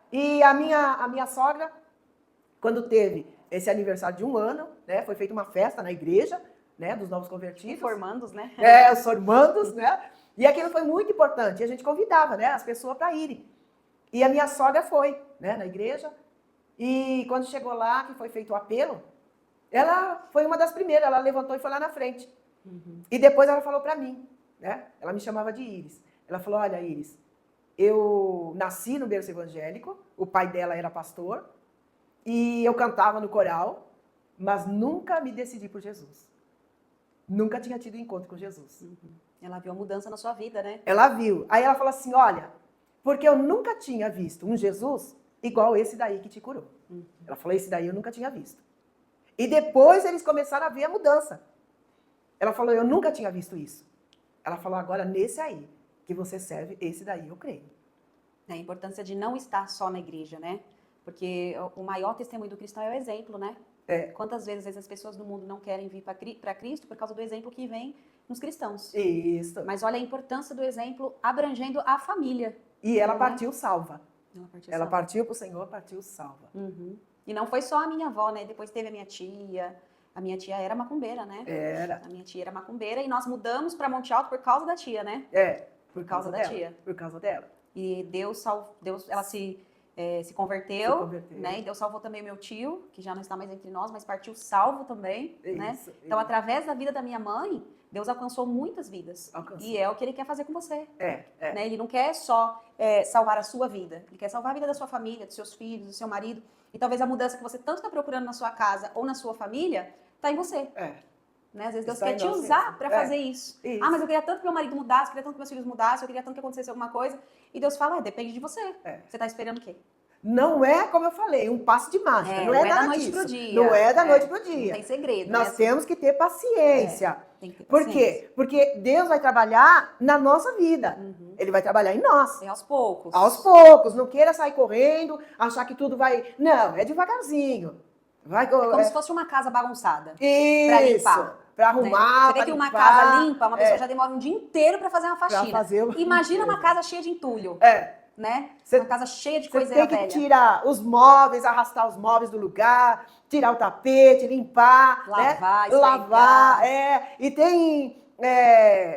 E a minha sogra, quando teve esse aniversário de um ano, né, foi feita uma festa na igreja, né, dos novos convertidos. Formandos, né? Os formandos, né? E aquilo foi muito importante. E a gente convidava, né, as pessoas para irem. E a minha sogra foi, né, na igreja. E quando chegou lá, que foi feito o apelo, ela foi uma das primeiras, ela levantou e foi lá na frente. E depois ela falou para mim, né? Ela me chamava de Iris. Ela falou, olha, Iris, eu nasci no berço evangélico, o pai dela era pastor, e eu cantava no coral, mas nunca me decidi por Jesus. Nunca tinha tido encontro com Jesus. Ela viu a mudança na sua vida, né? Ela viu. Aí ela falou assim, olha, porque eu nunca tinha visto um Jesus igual esse daí que te curou. Ela falou, esse daí eu nunca tinha visto. E depois eles começaram a ver a mudança. Ela falou, eu nunca tinha visto isso. Ela falou, agora nesse aí que você serve, esse daí eu creio. A importância de não estar só na igreja, né? Porque o maior testemunho do cristão é o exemplo, né? Quantas vezes as pessoas do mundo não querem vir para Cristo por causa do exemplo que vem nos cristãos. Isso. Mas olha a importância do exemplo abrangendo a família. E ela partiu salva. Ela partiu para o Senhor, partiu salva. E não foi só a minha avó, né? Depois teve a minha tia. A minha tia era macumbeira, né? Era. A minha tia era macumbeira e nós mudamos para Monte Alto por causa da tia, né? Por causa da dela, tia. Por causa dela. E Deus ela se converteu, né? E Deus salvou também o meu tio, que já não está mais entre nós, mas partiu salvo também, né? Então, através da vida da minha mãe, Deus alcançou muitas vidas. E é o que Ele quer fazer com você. Né? Ele não quer só salvar a sua vida. Ele quer salvar a vida da sua família, dos seus filhos, do seu marido. E talvez a mudança que você tanto está procurando na sua casa ou na sua família, está em você. Né? Às vezes Deus quer te usar para fazer isso. Ah, mas eu queria tanto que meu marido mudasse, eu queria tanto que meus filhos mudassem, eu queria tanto que acontecesse alguma coisa. E Deus fala, depende de você. Você está esperando o quê? Não é, como eu falei, um passe de mágica. Não é da noite pro dia. Não é da noite pro dia. Não tem segredo. Nós temos que ter paciência. Tem que ter Por quê? Porque Deus vai trabalhar na nossa vida. Ele vai trabalhar em nós. Aos poucos. Aos poucos. Não queira sair correndo, achar que tudo vai... Não, é devagarzinho. Vai, como se fosse uma casa bagunçada. Isso. Pra limpar. Pra arrumar, Você vê que uma casa limpa, uma pessoa já demora um dia inteiro pra fazer uma faxina. Imagina uma casa cheia de entulho. Né? Uma casa cheia de coisinha velha. Você tem que tirar os móveis, arrastar os móveis do lugar, tirar o tapete, limpar, lavar, né? Lavar, E tem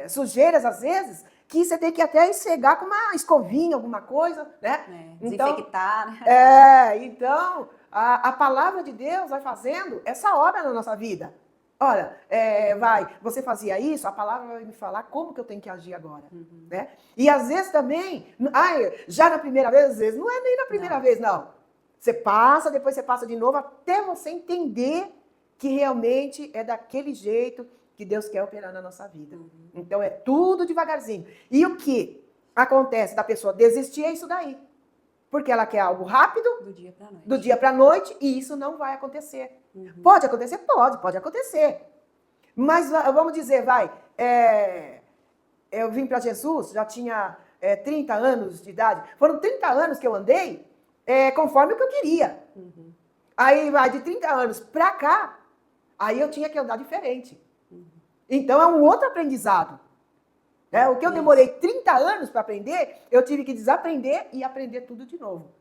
sujeiras, às vezes, que você tem que até enxergar com uma escovinha, alguma coisa, né? Desinfectar, né? Então, a palavra de Deus vai fazendo essa obra na nossa vida. Olha, você fazia isso, a palavra vai me falar como que eu tenho que agir agora, né? E às vezes também, já na primeira vez, às vezes, não é nem na primeira vez, não. Você passa, depois você passa de novo, até você entender que realmente é daquele jeito que Deus quer operar na nossa vida. Então é tudo devagarzinho. E o que acontece da pessoa desistir é isso daí. Porque ela quer algo rápido, do dia para a noite, e isso não vai acontecer. Pode acontecer? Pode acontecer. Mas vamos dizer, eu vim para Jesus, já tinha 30 anos de idade. Foram 30 anos que eu andei conforme o que eu queria. Aí de 30 anos para cá, aí eu tinha que andar diferente. Então é um outro aprendizado. O que eu demorei 30 anos para aprender, eu tive que desaprender e aprender tudo de novo.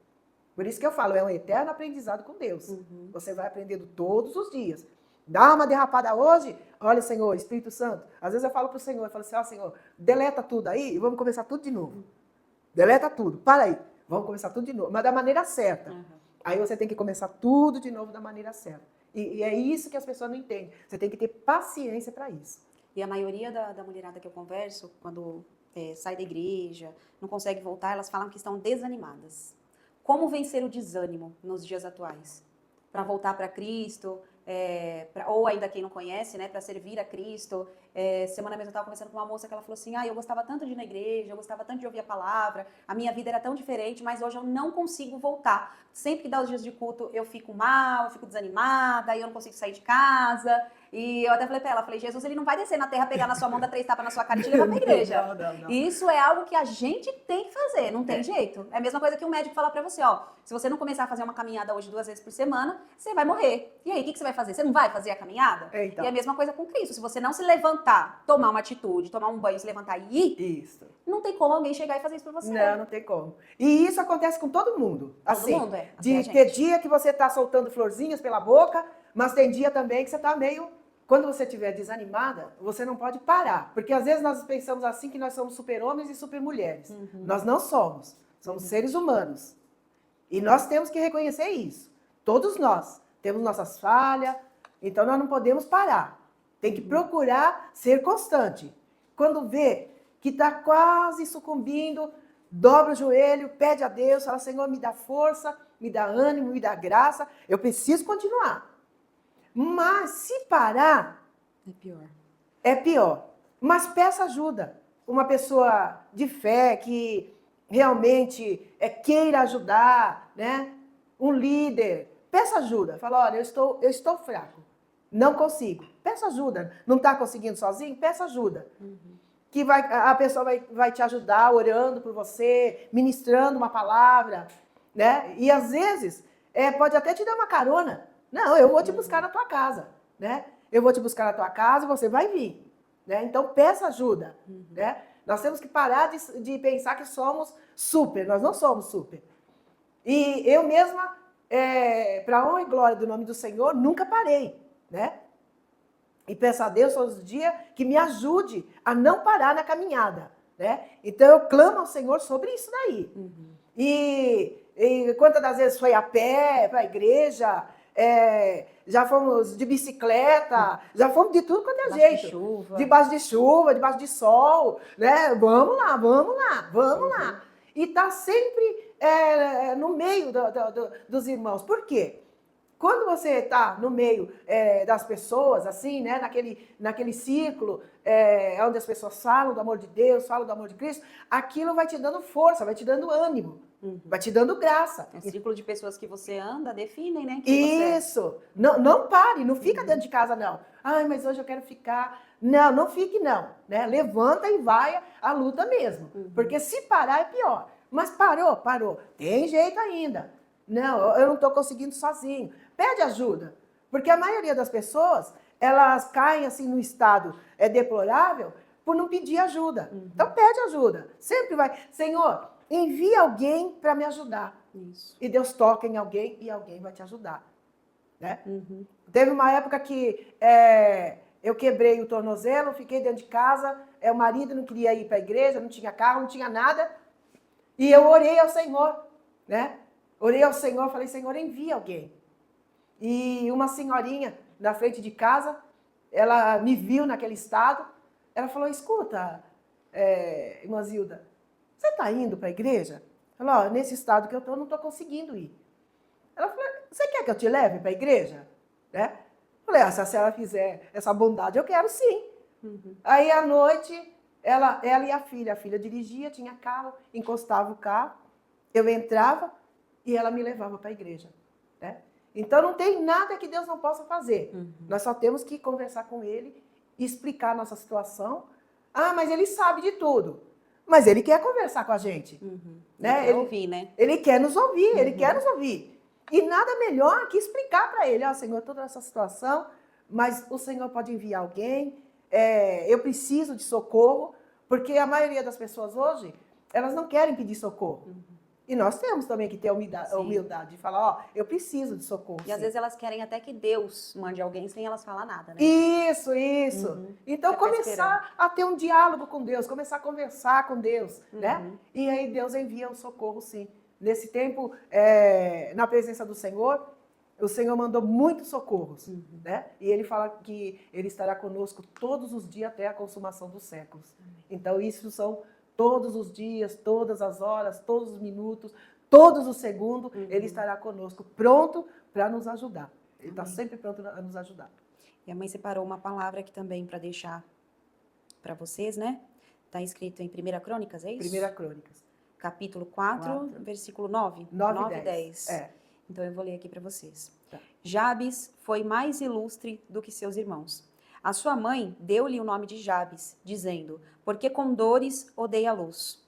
Por isso que eu falo, é um eterno aprendizado com Deus. Você vai aprendendo todos os dias. Dá uma derrapada hoje, olha, Senhor, Espírito Santo. Às vezes eu falo para o Senhor, eu falo assim, Senhor, deleta tudo aí e vamos começar tudo de novo. Deleta tudo, para aí, vamos começar tudo de novo, mas da maneira certa. Aí você tem que começar tudo de novo da maneira certa. E é isso que as pessoas não entendem. Você tem que ter paciência para isso. E a maioria da mulherada que eu converso, quando sai da igreja, não consegue voltar, elas falam que estão desanimadas. Como vencer o desânimo nos dias atuais? Para voltar para Cristo, ou ainda quem não conhece, né, para servir a Cristo. Semana mesmo eu estava conversando com uma moça que ela falou assim, eu gostava tanto de ir na igreja, eu gostava tanto de ouvir a palavra, a minha vida era tão diferente, mas hoje eu não consigo voltar. Sempre que dá os dias de culto eu fico mal, eu fico desanimada, aí eu não consigo sair de casa. E eu até falei pra ela, falei, Jesus, ele não vai descer na terra, pegar na sua mão, dar 3 tapas na sua cara e te levar pra igreja. Não. E isso é algo que a gente tem que fazer, não tem jeito. É a mesma coisa que um médico falar pra você, ó, se você não começar a fazer uma caminhada hoje 2 vezes por semana, você vai morrer. E aí, o que você vai fazer? Você não vai fazer a caminhada? Então. E é a mesma coisa com Cristo. Se você não se levantar, tomar uma atitude, tomar um banho, se levantar e ir, Isso. não tem como alguém chegar e fazer isso pra você. Não tem como. E isso acontece com todo mundo. Todo mundo, até a De gente. ter dia que você tá soltando florzinhas pela boca, mas tem dia também que você tá meio... Quando você estiver desanimada, você não pode parar. Porque às vezes nós pensamos assim que nós somos super-homens e super-mulheres. Nós não somos. Somos seres humanos. E nós temos que reconhecer isso. Todos nós temos nossas falhas, então nós não podemos parar. Tem que procurar ser constante. Quando vê que está quase sucumbindo, dobra o joelho, pede a Deus, fala, Senhor, me dá força, me dá ânimo, me dá graça, eu preciso continuar. Mas se parar, É pior. é pior. Mas peça ajuda. Uma pessoa de fé que realmente queira ajudar, né? Um líder, peça ajuda. Fala, olha, eu estou fraco, não consigo. Peça ajuda. Não está conseguindo sozinho? Peça ajuda. Que a pessoa vai te ajudar orando por você, ministrando uma palavra, né? E às vezes pode até te dar uma carona. Não, eu vou te buscar na tua casa, né? Eu vou te buscar na tua casa e você vai vir, né? Então peça ajuda, né? Nós temos que parar de pensar que somos super. Nós não somos super. E eu mesma, para honra e glória do nome do Senhor, nunca parei, né? E peço a Deus todos os dias que me ajude a não parar na caminhada, né? Então eu clamo ao Senhor sobre isso daí. E quantas das vezes foi a pé para a igreja, já fomos de bicicleta, já fomos de tudo quanto é jeito. De chuva. Debaixo de chuva, debaixo de sol, né? Vamos lá, vamos lá, vamos lá. E tá sempre no meio dos irmãos. Por quê? Quando você está no meio das pessoas, assim, né, naquele círculo onde as pessoas falam do amor de Deus, falam do amor de Cristo, aquilo vai te dando força, vai te dando ânimo, vai te dando graça. O círculo de pessoas que você anda definem, né? Isso! Não pare, não fica dentro de casa, não. Ai, mas hoje eu quero ficar. Não, não fique, não. Né? Levanta e vai à luta mesmo. Porque se parar é pior. Mas parou. Tem jeito ainda. Não, eu não estou conseguindo sozinho. Pede ajuda. Porque a maioria das pessoas, elas caem assim no estado deplorável por não pedir ajuda. Então pede ajuda. Sempre vai. Senhor, envia alguém para me ajudar. Isso. E Deus toca em alguém e alguém vai te ajudar. Né? Teve uma época que eu quebrei o tornozelo, fiquei dentro de casa, o marido não queria ir para a igreja, não tinha carro, não tinha nada. E eu orei ao Senhor, né? Orei ao Senhor, falei, Senhor, envia alguém. E uma senhorinha na frente de casa, ela me viu naquele estado, ela falou, escuta, irmã Zilda, você está indo para a igreja? Ela, nesse estado que eu estou, não estou conseguindo ir. Ela falou, você quer que eu te leve para a igreja? Né? Falei, se a senhora fizer essa bondade, eu quero sim. Aí, à noite, ela e a filha dirigia, tinha carro, encostava o carro, eu entrava e ela me levava para a igreja. Né? Então, não tem nada que Deus não possa fazer. Nós só temos que conversar com Ele, explicar a nossa situação. Ah, mas Ele sabe de tudo. Mas Ele quer conversar com a gente. Né? Ele quer ouvir, né? Ele quer nos ouvir, Ele quer nos ouvir. E nada melhor que explicar para Ele, Senhor, toda essa situação, mas o Senhor pode enviar alguém, eu preciso de socorro, porque a maioria das pessoas hoje, elas não querem pedir socorro. E nós temos também que ter a humildade de falar, eu preciso de socorro. E às vezes elas querem até que Deus mande alguém sem elas falar nada, né? Isso. Então, Você começar a ter um diálogo com Deus, começar a conversar com Deus, né? E aí Deus envia um socorro, sim. Nesse tempo, na presença do Senhor, o Senhor mandou muitos socorros, né? E Ele fala que Ele estará conosco todos os dias até a consumação dos séculos. Então, isso são todos os dias, todas as horas, todos os minutos, todos os segundos, Ele estará conosco, pronto para nos ajudar. Ele está sempre pronto a nos ajudar. E a mãe separou uma palavra aqui também para deixar para vocês, né? Está escrito em 1 Crônicas, é isso? 1 Crônicas. Capítulo 4, versículo 9. 9 e 10. Então eu vou ler aqui para vocês. Tá. Jabes foi mais ilustre do que seus irmãos. A sua mãe deu-lhe o nome de Jabes, dizendo, porque com dores odeia a luz.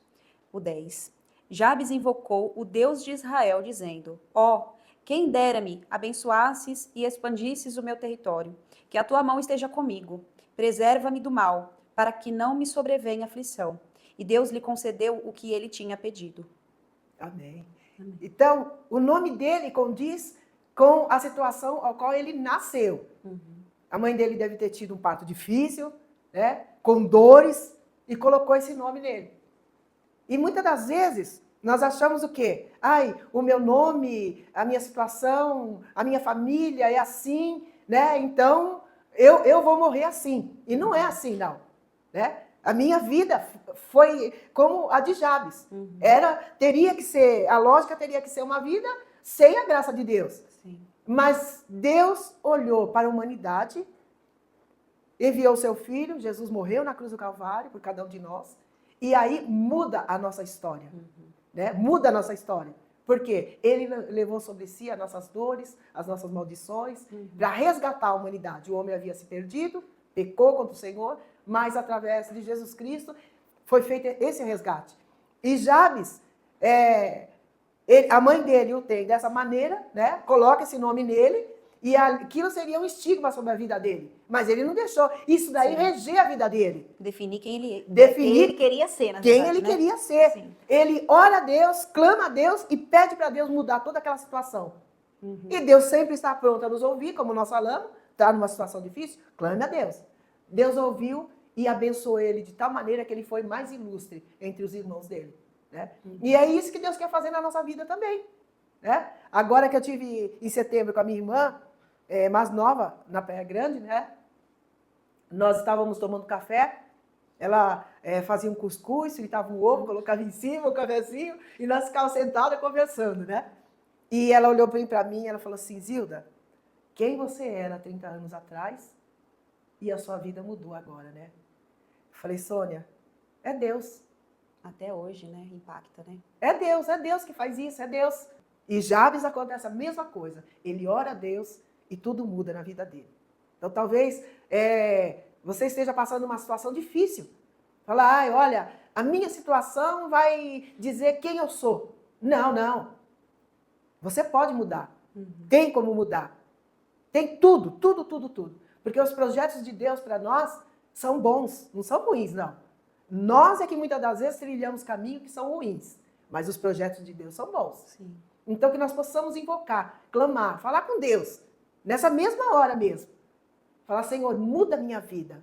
O 10. Jabes invocou o Deus de Israel, dizendo, ó, quem dera-me abençoasses e expandisses o meu território, que a tua mão esteja comigo, preserva-me do mal, para que não me sobrevenha aflição. E Deus lhe concedeu o que ele tinha pedido. Amém. Então, o nome dele condiz com a situação ao qual ele nasceu. A mãe dele deve ter tido um parto difícil, né, com dores, e colocou esse nome nele. E muitas das vezes, nós achamos o quê? Ai, o meu nome, a minha situação, a minha família é assim, né? Então, eu vou morrer assim. E não é assim, não. Né? A minha vida foi como a de Jabes. Teria que ser, a lógica teria que ser uma vida sem a graça de Deus. Sim. Mas Deus olhou para a humanidade, enviou o seu filho, Jesus morreu na cruz do Calvário por cada um de nós, e aí muda a nossa história. Né? Muda a nossa história. Porque ele levou sobre si as nossas dores, as nossas maldições, para resgatar a humanidade. O homem havia se perdido, pecou contra o Senhor, mas através de Jesus Cristo foi feito esse resgate. E Jabes, a mãe dele o tem dessa maneira, né? Coloca esse nome nele, e aquilo seria um estigma sobre a vida dele. Mas ele não deixou isso daí reger a vida dele. Definir quem ele queria ser, na quem verdade, ele né? queria ser. Sim. Ele ora a Deus, clama a Deus e pede para Deus mudar toda aquela situação. E Deus sempre está pronto a nos ouvir, como nós falamos, está numa situação difícil, clame a Deus. Deus ouviu e abençoou ele de tal maneira que ele foi mais ilustre entre os irmãos dele. Né? E é isso que Deus quer fazer na nossa vida também. Né? Agora que eu tive em setembro com a minha irmã, mais nova, na Praia Grande, né? Nós estávamos tomando café, ela fazia um cuscuz, fritava um ovo, colocava em cima um cafezinho, e nós ficávamos sentados conversando, né? E ela olhou bem para mim e ela falou assim, Zilda, quem você era 30 anos atrás e a sua vida mudou agora, né? Eu falei, Sônia, é Deus. Até hoje, né? Impacta, né? É Deus que faz isso, é Deus. E Jabes acontece a mesma coisa. Ele ora a Deus e tudo muda na vida dele. Então, talvez você esteja passando uma situação difícil. Fala, ai, olha, a minha situação vai dizer quem eu sou. Não, não. Você pode mudar. Tem como mudar. Tem tudo. Porque os projetos de Deus para nós são bons, não são ruins, não. Nós é que muitas das vezes trilhamos caminhos que são ruins, mas os projetos de Deus são bons. Sim. Então, que nós possamos invocar, clamar, falar com Deus, nessa mesma hora mesmo. Falar, Senhor, muda a minha vida.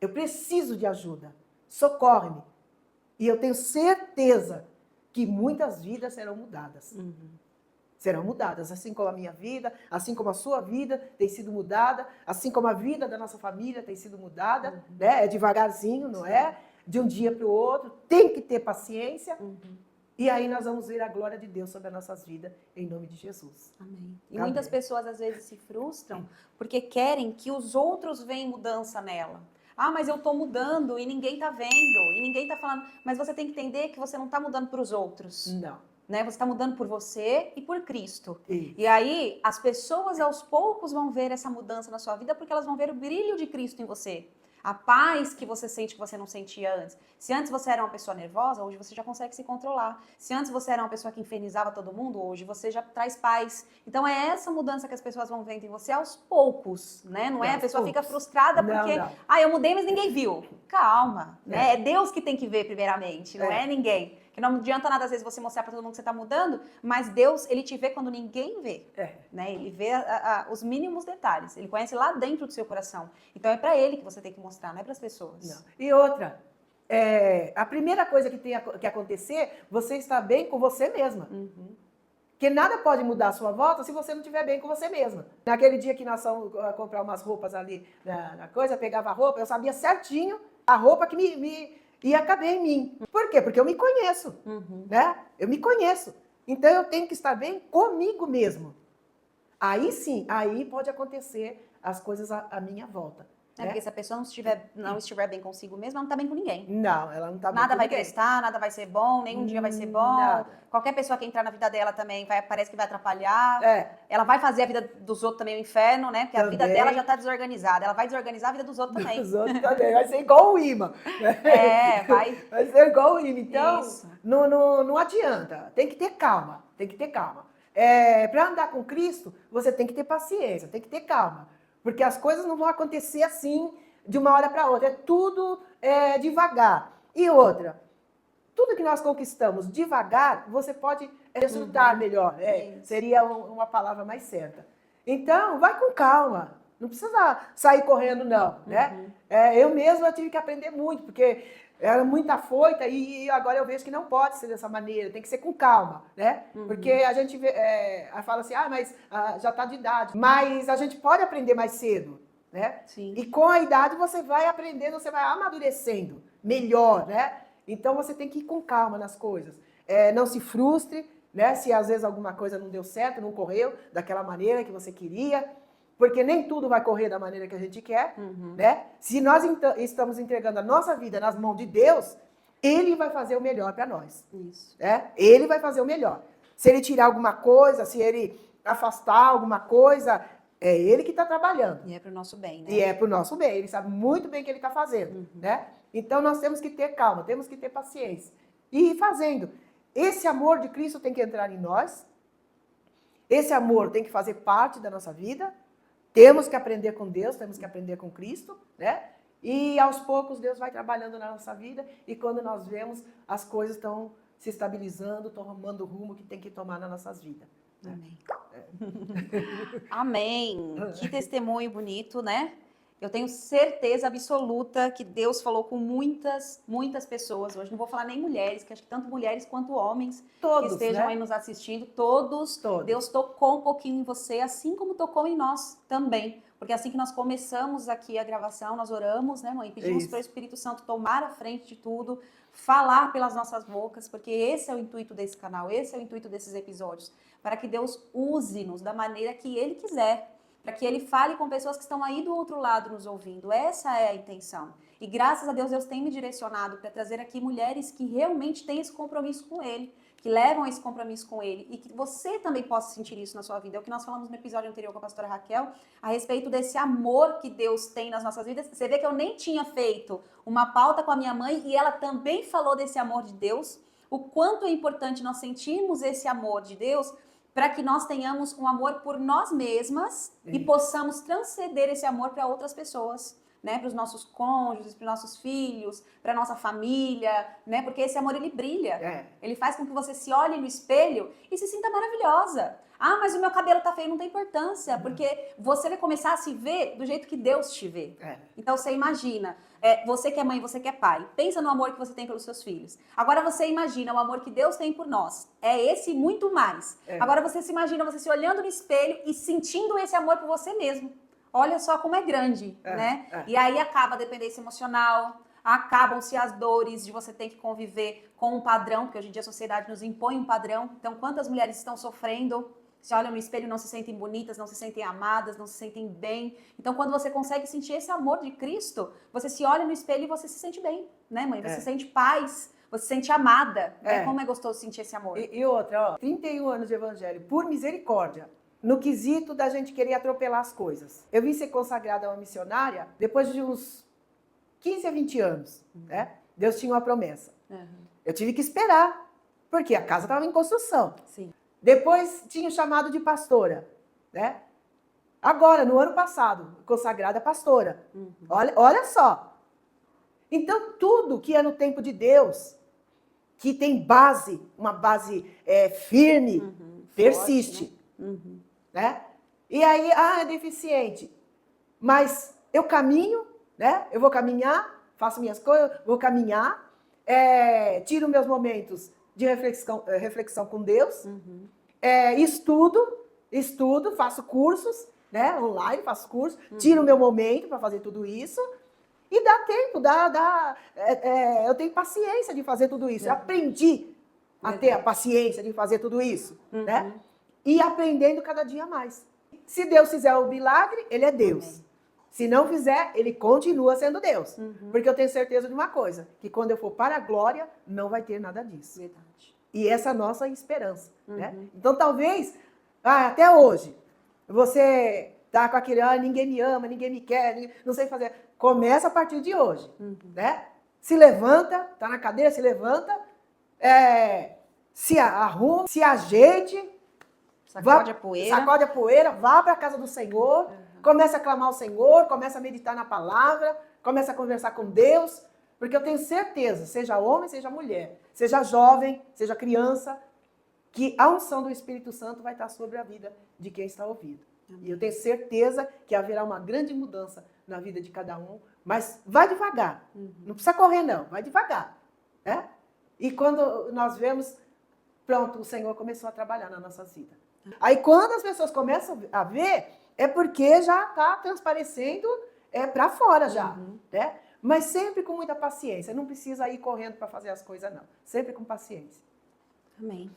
Eu preciso de ajuda. Socorre-me. E eu tenho certeza que muitas vidas serão mudadas. Serão mudadas, assim como a minha vida, assim como a sua vida tem sido mudada, assim como a vida da nossa família tem sido mudada, né? É devagarzinho, não é? De um dia para o outro, tem que ter paciência. E aí nós vamos ver a glória de Deus sobre as nossas vidas, em nome de Jesus. Amém. E Amém. muitas pessoas às vezes se frustram porque querem que os outros vejam mudança nela. Ah, mas eu estou mudando e ninguém está vendo, e ninguém está falando. Mas você tem que entender que você não está mudando para os outros. Não. Né? Você está mudando por você e por Cristo. Isso. E aí, as pessoas aos poucos vão ver essa mudança na sua vida porque elas vão ver o brilho de Cristo em você. A paz que você sente que você não sentia antes. Se antes você era uma pessoa nervosa, hoje você já consegue se controlar. Se antes você era uma pessoa que infernizava todo mundo, hoje você já traz paz. Então é essa mudança que as pessoas vão vendo em você aos poucos, né? Não é? A pessoa fica frustrada porque, eu mudei, mas ninguém viu. Calma, né? É Deus que tem que ver primeiramente, não é ninguém. Que não adianta nada, às vezes, você mostrar para todo mundo que você está mudando, mas Deus, ele te vê quando ninguém vê. Né? Ele vê os mínimos detalhes. Ele conhece lá dentro do seu coração. Então, é para ele que você tem que mostrar, não é para as pessoas. Não. E outra, a primeira coisa que tem que acontecer, você está bem com você mesma. Porque nada pode mudar a sua volta se você não estiver bem com você mesma. Naquele dia que nós fomos comprar umas roupas ali na coisa, pegava a roupa, eu sabia certinho a roupa que ia caber em mim. Por quê? Porque eu me conheço, né? Eu me conheço. Então, eu tenho que estar bem comigo mesmo. Aí sim, aí pode acontecer as coisas à minha volta. né? Porque se a pessoa não estiver bem consigo mesma, ela não está bem com ninguém. Não, ela não está bem Nada com vai ninguém. prestar, nada vai ser bom, nenhum dia vai ser bom. Nada. Qualquer pessoa que entrar na vida dela também parece que vai atrapalhar. É, Ela vai fazer a vida dos outros também um inferno, né? Porque a vida Também. dela já está desorganizada. Ela vai desorganizar a vida dos outros também. os outros também. Vai ser igual o imã. Né? Vai. Vai ser igual o imã. Então, Isso. não adianta. Tem que ter calma. Tem que ter calma. Para andar com Cristo, você tem que ter paciência, tem que ter calma. Porque as coisas não vão acontecer assim, de uma hora para outra. É tudo devagar. E outra, tudo que nós conquistamos devagar, você pode desfrutar melhor. Seria uma palavra mais certa. Então, vai com calma. Não precisa sair correndo, não. Né? Eu mesma tive que aprender muito, porque era muito afoita e agora eu vejo que não pode ser dessa maneira, tem que ser com calma, né? Porque a gente fala assim, mas já está de idade. Mas a gente pode aprender mais cedo, né? Sim. E com a idade você vai aprendendo, você vai amadurecendo melhor, né? Então você tem que ir com calma nas coisas. Não se frustre, né? Se às vezes alguma coisa não deu certo, não correu daquela maneira que você queria. Porque nem tudo vai correr da maneira que a gente quer, né? Se nós estamos entregando a nossa vida nas mãos de Deus, Ele vai fazer o melhor para nós. Isso. Né? Ele vai fazer o melhor. Se Ele tirar alguma coisa, se Ele afastar alguma coisa, é Ele que está trabalhando. E é para o nosso bem, né? E é para o nosso bem. Ele sabe muito bem o que Ele está fazendo, né? Então nós temos que ter calma, temos que ter paciência. E ir fazendo. Esse amor de Cristo tem que entrar em nós. Esse amor tem que fazer parte da nossa vida. Temos que aprender com Deus, temos que aprender com Cristo, né? E aos poucos Deus vai trabalhando na nossa vida e quando nós vemos, as coisas estão se estabilizando, tomando o rumo que tem que tomar nas nossas vidas. Amém. Amém. Que testemunho bonito, né? Eu tenho certeza absoluta que Deus falou com muitas, muitas pessoas hoje. Não vou falar nem mulheres, que acho que tanto mulheres quanto homens Todos, que estejam né? aí nos assistindo, todos. Deus tocou um pouquinho em você, assim como tocou em nós também. Porque assim que nós começamos aqui a gravação, nós oramos, né, mãe? Pedimos para o Espírito Santo tomar a frente de tudo, falar pelas nossas bocas, porque esse é o intuito desse canal, esse é o intuito desses episódios, para que Deus use-nos da maneira que Ele quiser. Para que Ele fale com pessoas que estão aí do outro lado nos ouvindo. Essa é a intenção. E graças a Deus, Deus tem me direcionado para trazer aqui mulheres que realmente têm esse compromisso com Ele, que levam esse compromisso com Ele e que você também possa sentir isso na sua vida. É o que nós falamos no episódio anterior com a pastora Raquel, a respeito desse amor que Deus tem nas nossas vidas. Você vê que eu nem tinha feito uma pauta com a minha mãe e ela também falou desse amor de Deus, o quanto é importante nós sentirmos esse amor de Deus para que nós tenhamos um amor por nós mesmas e possamos transcender esse amor para outras pessoas, né? Para os nossos cônjuges, para os nossos filhos, para a nossa família, né? Porque esse amor, ele brilha. Ele faz com que você se olhe no espelho e se sinta maravilhosa. Ah, mas o meu cabelo tá feio, não tem importância, porque você vai começar a se ver do jeito que Deus te vê. Então você imagina, você que é mãe, você que é pai, pensa no amor que você tem pelos seus filhos. Agora você imagina o amor que Deus tem por nós. É esse e muito mais. Agora você se imagina você se olhando no espelho e sentindo esse amor por você mesmo. Olha só como é grande, né? E aí acaba a dependência emocional, acabam-se as dores de você ter que conviver com um padrão, porque hoje em dia a sociedade nos impõe um padrão. Então, quantas mulheres estão sofrendo, se olham no espelho e não se sentem bonitas, não se sentem amadas, não se sentem bem. Então, quando você consegue sentir esse amor de Cristo, você se olha no espelho e você se sente bem, né, mãe? Você sente paz, você se sente amada. Né? Como é gostoso sentir esse amor. E outra, 31 anos de evangelho, por misericórdia. No quesito da gente querer atropelar as coisas. Eu vim ser consagrada a uma missionária depois de uns 15 a 20 anos, né? Deus tinha uma promessa. Eu tive que esperar, porque a casa estava em construção. Sim. Depois tinha o chamado de pastora, né? Agora, no ano passado, consagrada pastora. Olha só. Então, tudo que é no tempo de Deus, que tem base, uma base firme, persiste. Forte, né? Né? E aí, é deficiente. Mas eu caminho, né? Eu vou caminhar, faço minhas coisas, vou caminhar, tiro meus momentos de reflexão com Deus, estudo, faço cursos, né? Online, faço cursos, tiro meu momento para fazer tudo isso. E dá tempo, eu tenho paciência de fazer tudo isso. Eu aprendi a ter a paciência de fazer tudo isso, né? E aprendendo cada dia mais. Se Deus fizer o milagre, Ele é Deus. Se não fizer, ele continua sendo Deus. Porque eu tenho certeza de uma coisa, que quando eu for para a glória, não vai ter nada disso. Verdade. E essa é a nossa esperança. Né? Então, talvez, até hoje, você tá com aquele, ninguém me ama, ninguém me quer, não sei fazer. Começa a partir de hoje. Né? Se levanta, tá na cadeira, se levanta, se arruma, se ajeite, Sacode a poeira. Sacode a poeira, vá para a casa do Senhor, comece a clamar ao Senhor, comece a meditar na palavra, comece a conversar com Deus, porque eu tenho certeza, seja homem, seja mulher, seja jovem, seja criança, que a unção do Espírito Santo vai estar sobre a vida de quem está ouvindo. E eu tenho certeza que haverá uma grande mudança na vida de cada um, mas vai devagar, não precisa correr não, vai devagar. Né? E quando nós vemos, pronto, o Senhor começou a trabalhar na nossa vida. Aí quando as pessoas começam a ver, é porque já está transparecendo para fora já, né? Mas sempre com muita paciência, não precisa ir correndo para fazer as coisas não, sempre com paciência. Amém.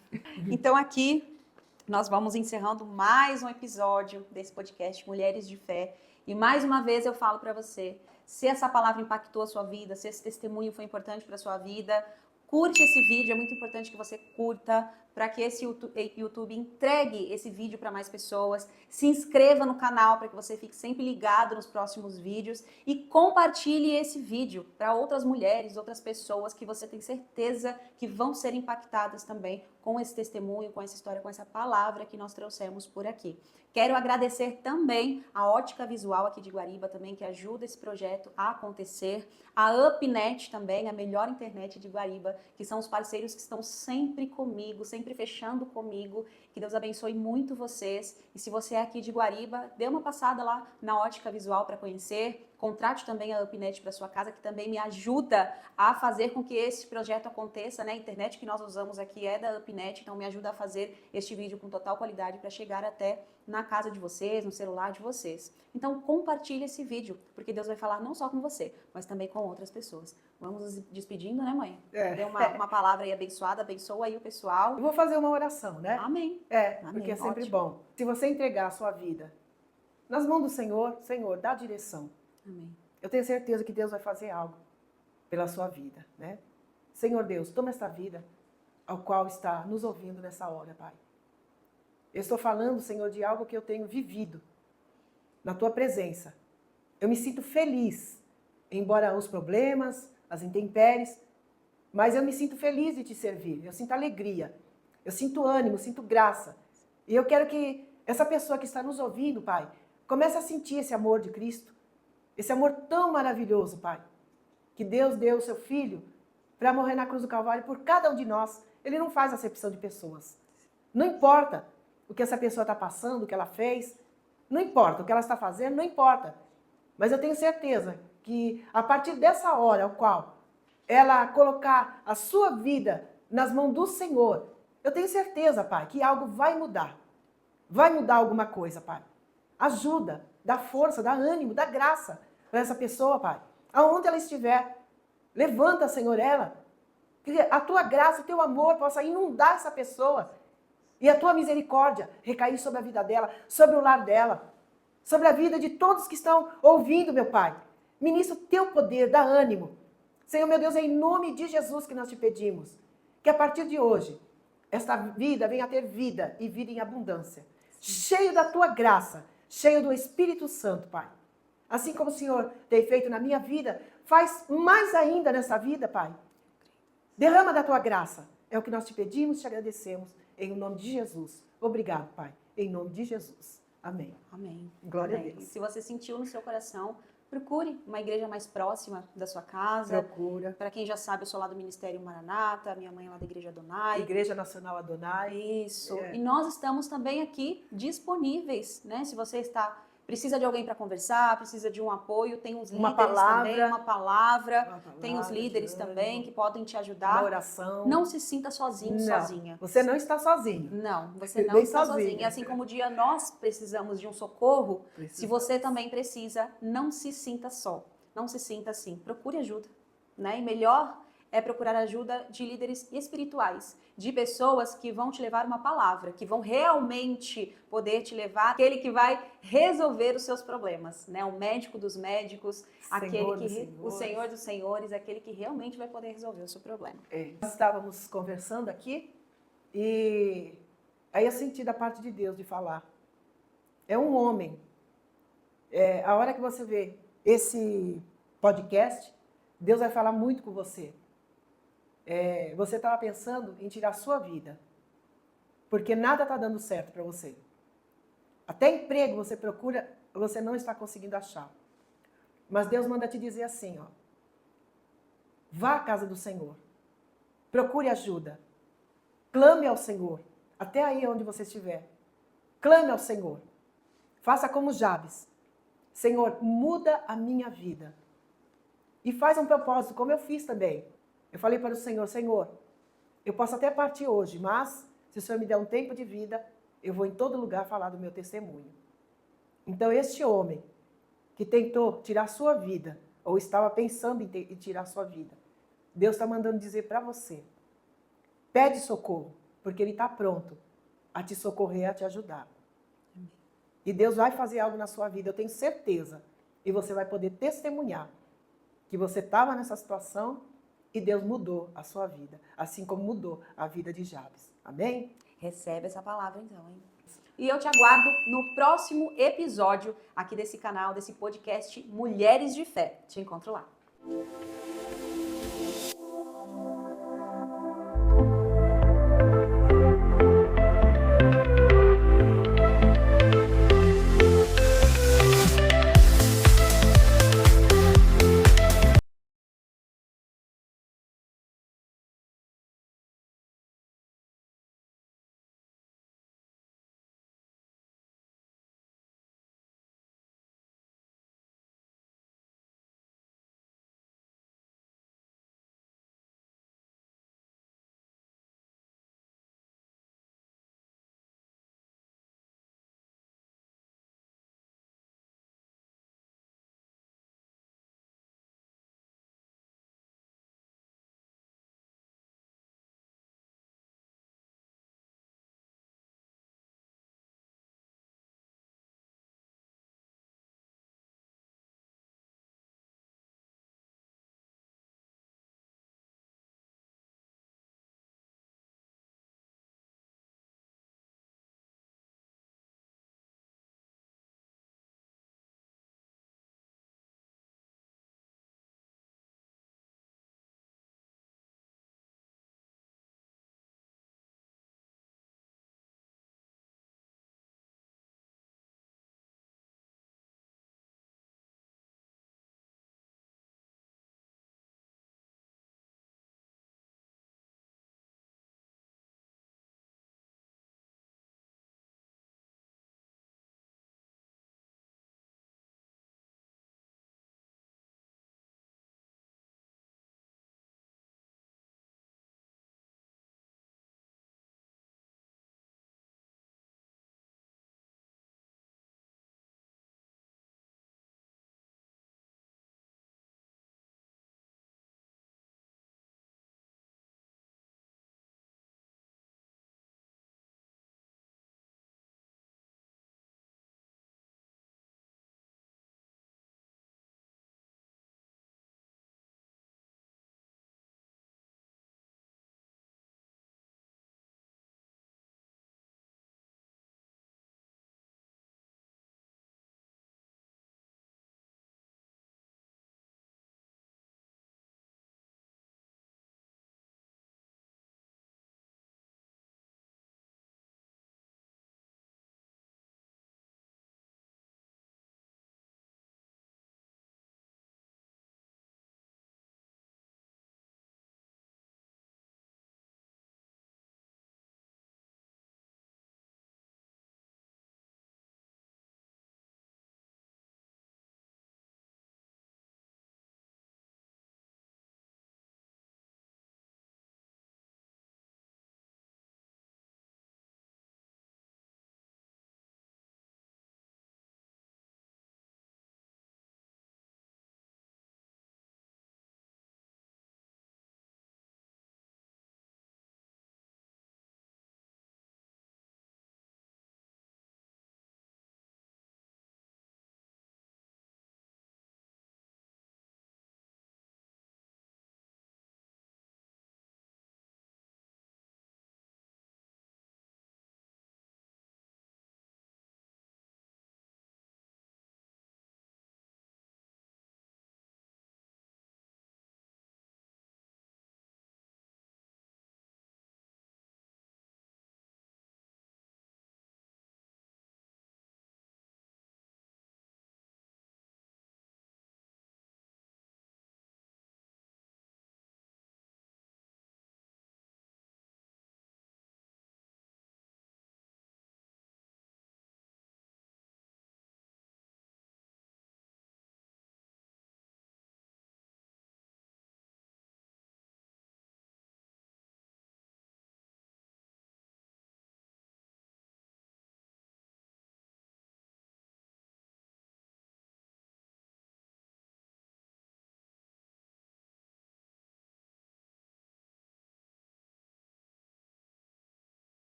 Então aqui nós vamos encerrando mais um episódio desse podcast Mulheres de Fé. E mais uma vez eu falo para você, se essa palavra impactou a sua vida, se esse testemunho foi importante para a sua vida, curte esse vídeo, é muito importante que você curta para que esse YouTube entregue esse vídeo para mais pessoas. Se inscreva no canal para que você fique sempre ligado nos próximos vídeos e compartilhe esse vídeo para outras mulheres, outras pessoas que você tem certeza que vão ser impactadas também com esse testemunho, com essa história, com essa palavra que nós trouxemos por aqui. Quero agradecer também a Ótica Visual aqui de Guariba também, que ajuda esse projeto a acontecer. A UpNet também, a melhor internet de Guariba, que são os parceiros que estão sempre comigo, sempre fechando comigo. Que Deus abençoe muito vocês. E se você é aqui de Guariba, dê uma passada lá na Ótica Visual para conhecer. Contrate também a UpNet para sua casa, que também me ajuda a fazer com que esse projeto aconteça, né? A internet que nós usamos aqui é da UpNet, então me ajuda a fazer este vídeo com total qualidade para chegar até na casa de vocês, no celular de vocês. Então compartilhe esse vídeo, porque Deus vai falar não só com você, mas também com outras pessoas. Vamos nos despedindo, né, mãe? Dê uma palavra aí abençoada, abençoa aí o pessoal. Eu vou fazer uma oração, né? Amém. Porque Amém. é sempre Ótimo. bom. Se você entregar a sua vida nas mãos do Senhor, Senhor, dá direção. Amém. Eu tenho certeza que Deus vai fazer algo pela sua vida, né? Senhor Deus, toma esta vida ao qual está nos ouvindo nessa hora, Pai. Eu estou falando, Senhor, de algo que eu tenho vivido na Tua presença. Eu me sinto feliz, embora os problemas, as intempéries, mas eu me sinto feliz de Te servir. Eu sinto alegria, eu sinto ânimo, eu sinto graça. E eu quero que essa pessoa que está nos ouvindo, Pai, comece a sentir esse amor de Cristo, esse amor tão maravilhoso, Pai, que Deus deu o Seu Filho para morrer na cruz do Calvário por cada um de nós. Ele não faz acepção de pessoas. Não importa o que essa pessoa está passando, o que ela fez, não importa o que ela está fazendo, não importa. Mas eu tenho certeza que a partir dessa hora ao qual ela colocar a sua vida nas mãos do Senhor, eu tenho certeza, Pai, que algo vai mudar. Vai mudar alguma coisa, Pai. Ajuda, dá força, dá ânimo, dá graça para essa pessoa, Pai. Aonde ela estiver, levanta, Senhor, ela. Que a Tua graça, o Teu amor possa inundar essa pessoa. E a Tua misericórdia recair sobre a vida dela, sobre o lar dela, sobre a vida de todos que estão ouvindo, meu Pai. Ministra o Teu poder, dá ânimo. Senhor, meu Deus, é em nome de Jesus que nós Te pedimos. Que a partir de hoje, esta vida venha a ter vida e vida em abundância. Cheio da Tua graça, cheio do Espírito Santo, Pai. Assim como o Senhor tem feito na minha vida, faz mais ainda nessa vida, Pai. Derrama da Tua graça. É o que nós Te pedimos, Te agradecemos. Em nome de Jesus. Obrigado, Pai. Em nome de Jesus. Amém. Amém. Glória Amém. a Deus. Se você sentiu no seu coração, procure uma igreja mais próxima da sua casa. Procura. Para quem já sabe, eu sou lá do Ministério Maranata, minha mãe é lá da Igreja Adonai. Igreja Nacional Adonai. Isso. E nós estamos também aqui disponíveis, né? Se você precisa de alguém para conversar, precisa de um apoio, tem os líderes também, uma palavra, tem os líderes também que podem te ajudar. Uma oração. Não se sinta sozinho, sozinha. Você não está sozinho. Não, você não está sozinho. E assim como o dia nós precisamos de um socorro, se você também precisa, não se sinta só. Não se sinta assim. Procure ajuda, né? E melhor é procurar ajuda de líderes espirituais, de pessoas que vão te levar uma palavra, que vão realmente poder te levar aquele que vai resolver os seus problemas, né? O médico dos médicos, o Senhor dos senhores, aquele que realmente vai poder resolver o seu problema. Nós estávamos conversando aqui e aí eu senti da parte de Deus de falar. É um homem. A hora que você vê esse podcast, Deus vai falar muito com você. Você estava pensando em tirar a sua vida, porque nada está dando certo para você. Até emprego você procura, você não está conseguindo achar. Mas Deus manda te dizer assim, ó, vá à casa do Senhor, procure ajuda, clame ao Senhor, até aí onde você estiver. Clame ao Senhor, faça como Jabes. Senhor, muda a minha vida. E faz um propósito, como eu fiz também. Eu falei para o Senhor, Senhor, eu posso até partir hoje, mas se o Senhor me der um tempo de vida, eu vou em todo lugar falar do meu testemunho. Então, este homem que tentou tirar a sua vida, ou estava pensando em tirar a sua vida, Deus está mandando dizer para você, pede socorro, porque Ele está pronto a te socorrer, a te ajudar. E Deus vai fazer algo na sua vida, eu tenho certeza. E você vai poder testemunhar que você estava nessa situação e Deus mudou a sua vida, assim como mudou a vida de Jabes. Amém? Recebe essa palavra então, hein? E eu te aguardo no próximo episódio aqui desse canal, desse podcast Mulheres de Fé. Te encontro lá.